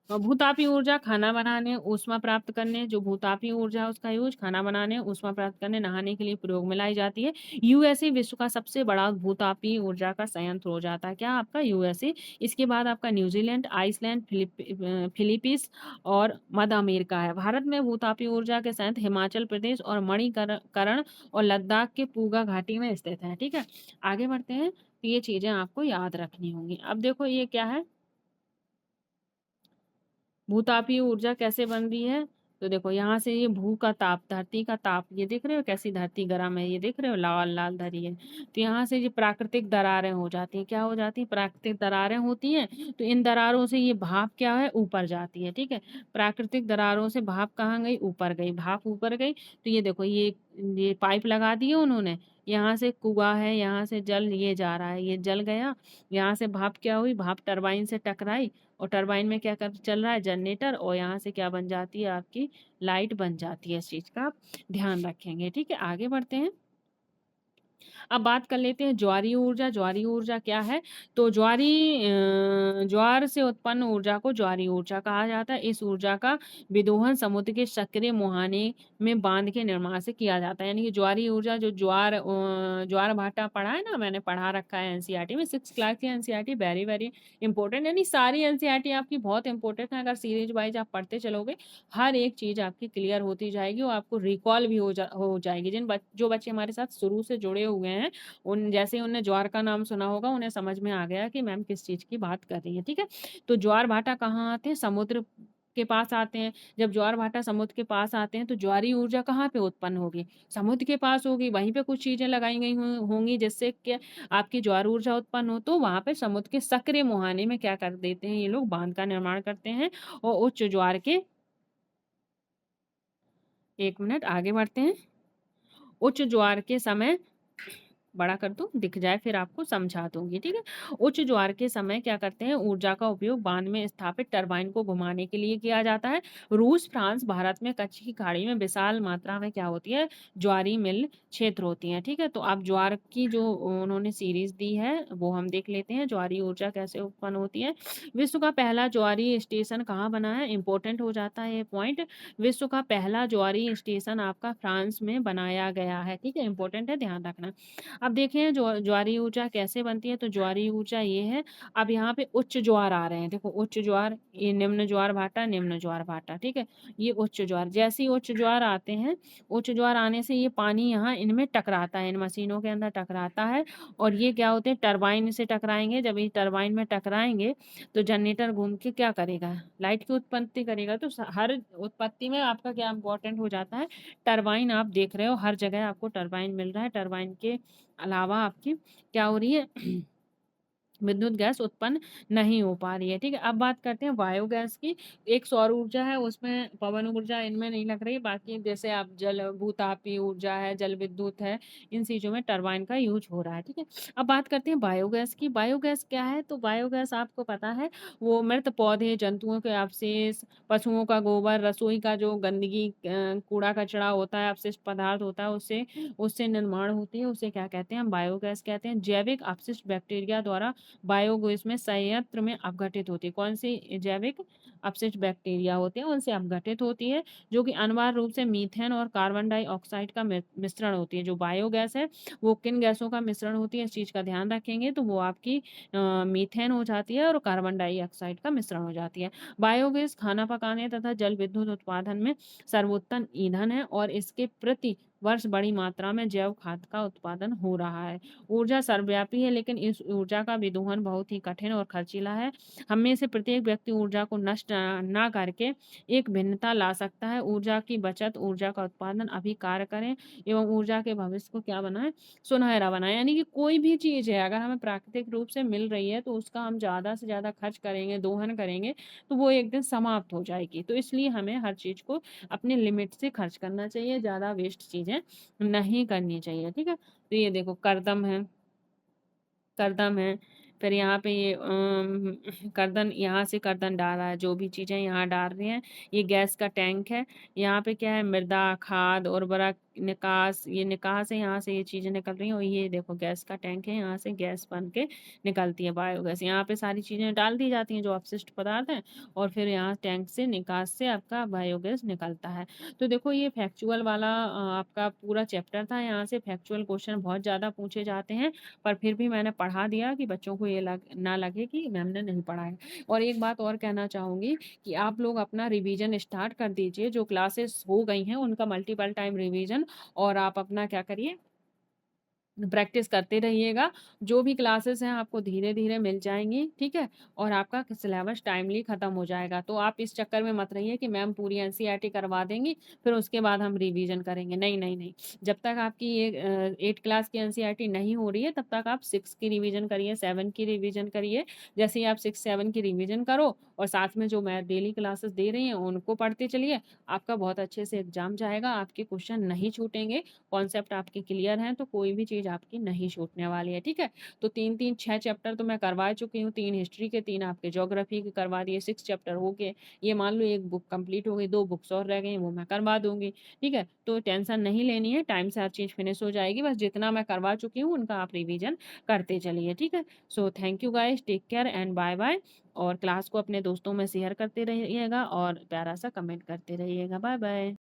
[SPEAKER 1] भूतापीय ऊर्जा खाना बनाने, ऊष्मा प्राप्त करने, जो भूतापीय ऊर्जा है उसका यूज खाना बनाने, ऊष्मा प्राप्त करने, नहाने के लिए प्रयोग में लाई जाती है। यूएसए विश्व का सबसे बड़ा भूतापीय ऊर्जा का संयंत्र हो जाता है। क्या आपका यूएसए, इसके बाद आपका न्यूजीलैंड, आइसलैंड, फिलीपींस और मध्य अमेरिका है। भारत में भूतापीय ऊर्जा के संयंत्र हिमाचल प्रदेश और मणिकरण और लद्दाख के पूगा घाटी में स्थित है। ठीक है, आगे बढ़ते हैं। तो ये चीजें आपको याद रखनी होंगी। अब देखो ये क्या है, भूतापीय ऊर्जा कैसे बन रही है, तो देखो यहाँ से ये भू का ताप, धरती का ताप, ये देख रहे हो कैसी धरती गर्म है, ये देख रहे हो लाल लाल धरी है। तो यहाँ से ये प्राकृतिक दरारें हो जाती हैं। क्या हो जाती है, प्राकृतिक दरारें होती हैं। तो इन दरारों से ये भाप क्या है, ऊपर जाती है। ठीक है, प्राकृतिक दरारों से भाप कहाँ गई, ऊपर गई, भाप ऊपर गई। तो ये देखो ये पाइप लगा दी है उन्होंने, यहाँ से कुआं है, यहाँ से जल ये जा रहा है, ये जल गया, यहाँ से भाप क्या हुई, भाप टरबाइन से टकराई और टरबाइन में क्या कर चल रहा है, जनरेटर, और यहाँ से क्या बन जाती है, आपकी लाइट बन जाती है। इस चीज का आप ध्यान रखेंगे। ठीक है, आगे बढ़ते हैं। अब बात कर लेते हैं ज्वारीय ऊर्जा। ज्वारीय ऊर्जा क्या है? तो ज्वार से उत्पन्न ऊर्जा को ज्वारीय ऊर्जा कहा जाता है। इस ऊर्जा का विदोहन समुद्र के सक्रिय मुहाने में बांध के निर्माण से किया जाता है। यानी कि ज्वारीय ऊर्जा जो ज्वार भाटा पढ़ा है ना, मैंने पढ़ा रखा है एनसीईआरटी में, 6 क्लास की एनसीईआरटी वेरी वेरी इंपॉर्टेंट। यानी सारी एनसीईआरटी आपकी बहुत इंपॉर्टेंट है। अगर सीरीज वाइज आप पढ़ते चलोगे, हर एक चीज़ आपकी क्लियर होती जाएगी और आपको रिकॉल भी हो जाएगी। जो बच्चे हमारे साथ शुरू से जुड़े हुए हैं, उन जैसे ही उन्हें ज्वार का नाम सुना होगा, उन्हें समझ में आ गया कि मैम किस चीज़ की बात कर रही है, ठीक है? तो ज्वार भाटा कहाँ आते हैं? समुद्र के पास आते हैं। जब ज्वार भाटा समुद्र के पास आते हैं, तो ज्वारीय ऊर्जा कहाँ पे उत्पन्न होगी? समुद्र के पास होगी। वहीं पे कुछ चीज़ें लगाई गई होंगी जिससे कि आपकी ज्वार ऊर्जा उत्पन्न हो, तो वहाँ पे समुद्र के सक्रिय मुहाने में क्या कर देते हैं ये लोग? बाँध का निर्माण करते हैं और उच्च ज्वार के 1 मिनट आगे बढ़ते हैं। उच्च ज्वार के समय बड़ा कर दूँ, दिख जाए फिर आपको समझा दूँगी, ठीक है? उच्च ज्वार के समय क्या करते हैं, ऊर्जा का उपयोग बाँध में स्थापित टरबाइन को घुमाने के लिए किया जाता है। रूस, फ्रांस, भारत में कच्छ की खाड़ी में विशाल मात्रा में क्या होती है, ज्वारीय मिल क्षेत्र होती हैं, ठीक है? तो अब ज्वार की जो उन्होंने सीरीज़ दी है, वो हम देख लेते हैं, ज्वारीय ऊर्जा कैसे उत्पन्न होती है। विश्व का पहला ज्वारीय स्टेशन कहाँ बना है? इम्पोर्टेंट हो जाता है ये पॉइंट। विश्व का पहला ज्वारीय स्टेशन आपका फ्रांस में बनाया गया है, ठीक है? इम्पोर्टेंट है, ध्यान रखना। अब देखें ज्वारीय ऊर्जा कैसे बनती है, तो ज्वारीय ऊर्जा ये है। अब यहाँ पे उच्च ज्वार आ रहे हैं, देखो उच्च ज्वार, ये निम्न ज्वार भाटा, निम्न ज्वार भाटा, ठीक है? ये उच्च ज्वार, जैसे ही उच्च ज्वार आते हैं, उच्च ज्वार आने से ये पानी यहाँ इनमें टकराता है, इन मशीनों के अंदर टकराता है और ये क्या होते हैं, टरबाइन से टकराएंगे। जब ये टरबाइन में टकराएंगे तो जनरेटर घूम के क्या करेगा, लाइट की उत्पत्ति करेगा। तो हर उत्पत्ति में आपका क्या इंपॉर्टेंट हो जाता है, टरबाइन। आप देख रहे हो हर जगह आपको टरबाइन मिल रहा है। टरबाइन के अलावा आपकी क्या हो रही है, विद्युत गैस उत्पन्न नहीं हो पा रही है, ठीक है? अब बात करते हैं बायोगैस की। एक सौर ऊर्जा है, उसमें पवन ऊर्जा इनमें नहीं लग रही, बाकी जैसे आप जल भूतापीय ऊर्जा है, जल विद्युत है, इन चीज़ों में टरबाइन का यूज हो रहा है, ठीक है? अब बात करते हैं बायोगैस की। बायोगैस क्या है? तो बायोगैस आपको पता है, वो मृत पौधे, जंतुओं के अवशेष, पशुओं का गोबर, रसोई का जो गंदगी, कूड़ा कचरा होता है, अपशिष्ट पदार्थ होता है, उससे उससे निर्माण होती है, उसे क्या कहते हैं, हम बायोगैस कहते हैं। जैविक अपशिष्ट बैक्टीरिया द्वारा बायोगैस में संयंत्र में अपघटित होती है। कौन सी जैविक अपशिष्ट बैक्टीरिया होते हैं, उनसे अपघटित होती है, जो कि अनिवार्य रूप से मीथेन और कार्बन डाइऑक्साइड का मिश्रण होती है। जो बायोगैस है वो किन गैसों का मिश्रण होती है, इस चीज़ का ध्यान रखेंगे, तो वो आपकी मीथेन हो जाती है और कार्बन डाइऑक्साइड का मिश्रण हो जाती है। बायोगैस खाना पकाने तथा जल विद्युत उत्पादन में सर्वोत्तम ईंधन है और इसके प्रति वर्ष बड़ी मात्रा में जैव खाद का उत्पादन हो रहा है। ऊर्जा सर्वव्यापी है, लेकिन इस ऊर्जा का विदोहन बहुत ही कठिन और खर्चीला है। हम में से प्रत्येक व्यक्ति ऊर्जा को नष्ट ना करके एक भिन्नता ला सकता है। ऊर्जा की बचत, ऊर्जा का उत्पादन अभी कार्य करें एवं ऊर्जा के भविष्य को क्या बनाएं, सुनहरा बनाएं। यानी कि कोई भी चीज़ है अगर हमें प्राकृतिक रूप से मिल रही है, तो उसका हम ज़्यादा से ज़्यादा खर्च करेंगे, दोहन करेंगे, तो वो एक दिन समाप्त हो जाएगी। तो इसलिए हमें हर चीज़ को अपने लिमिट से खर्च करना चाहिए, ज़्यादा वेस्ट चीज़ें नहीं करनी चाहिए, ठीक है? तो ये देखो करदम है, फिर यहाँ पे ये करदन, यहाँ से करदन डाल रहा है, जो भी चीज़ें यहाँ डाल रही हैं। ये गैस का टैंक है। यहाँ पे क्या है, मृदा खाद उर्वरक निकास, ये निकास है, यहाँ से ये चीज़ें निकल रही हैं। और ये देखो गैस का टैंक है, यहाँ से गैस बन के निकलती है बायोगैस। यहाँ पे सारी चीज़ें डाल दी जाती हैं जो अपशिष्ट पदार्थ हैं, और फिर यहाँ टैंक से निकास से आपका बायोगैस निकलता है। तो देखो ये फैक्चुअल वाला आपका पूरा चैप्टर था। यहाँ से फैक्चुअल क्वेश्चन बहुत ज़्यादा पूछे जाते हैं, पर फिर भी मैंने पढ़ा दिया कि बच्चों को ये ना लगे कि मैम ने नहीं पढ़ा है। और एक बात और कहना चाहूँगी कि आप लोग अपना रिवीजन स्टार्ट कर दीजिए। जो क्लासेस हो गई हैं उनका मल्टीपल टाइम रिवीजन, और आप अपना क्या करिए, प्रैक्टिस करते रहिएगा। जो भी क्लासेस हैं आपको धीरे-धीरे मिल जाएँगी, ठीक है? और आपका सिलेबस टाइमली ख़त्म हो जाएगा। तो आप इस चक्कर में मत रहिए कि मैम पूरी एनसीईआरटी करवा देंगी, फिर उसके बाद हम रिवीजन करेंगे। नहीं, नहीं, नहीं। जब तक आपकी ये 8 क्लास की एनसीईआरटी नहीं हो रही है, तब तक आप 6 की रिवीजन करिए, 7 की रिवीजन करिए। जैसे ही आप 6-7 की रिवीजन करो और साथ में जो मैं डेली क्लासेस दे रही हैं, उनको पढ़ते चलिए, आपका बहुत अच्छे से एग्ज़ाम जाएगा, आपके क्वेश्चन नहीं छूटेंगे, कॉन्सेप्ट आपके क्लियर हैं, तो कोई भी चीज़ आपकी नहीं छूटने वाली है, ठीक है? तो 3-3 6 चैप्टर तो मैं करवा चुकी हूँ, 3 हिस्ट्री के, 3 आपके ज्योग्राफी के करवा दिए, 6 चैप्टर हो गए। ये मान लो 1 बुक कंप्लीट हो गई, 2 बुक्स और रह गई, वो मैं करवा दूँगी, ठीक है? तो टेंशन नहीं लेनी है, टाइम से हर चीज़ फिनिश हो जाएगी, बस जितना मैं करवा चुकी हूँ, उनका आप रिवीजन करते चलिए, ठीक है? So thank you guys, take care and bye bye. और क्लास को अपने दोस्तों में शेयर करते रहिएगा और प्यारा सा कमेंट करते रहिएगा। बाय-बाय।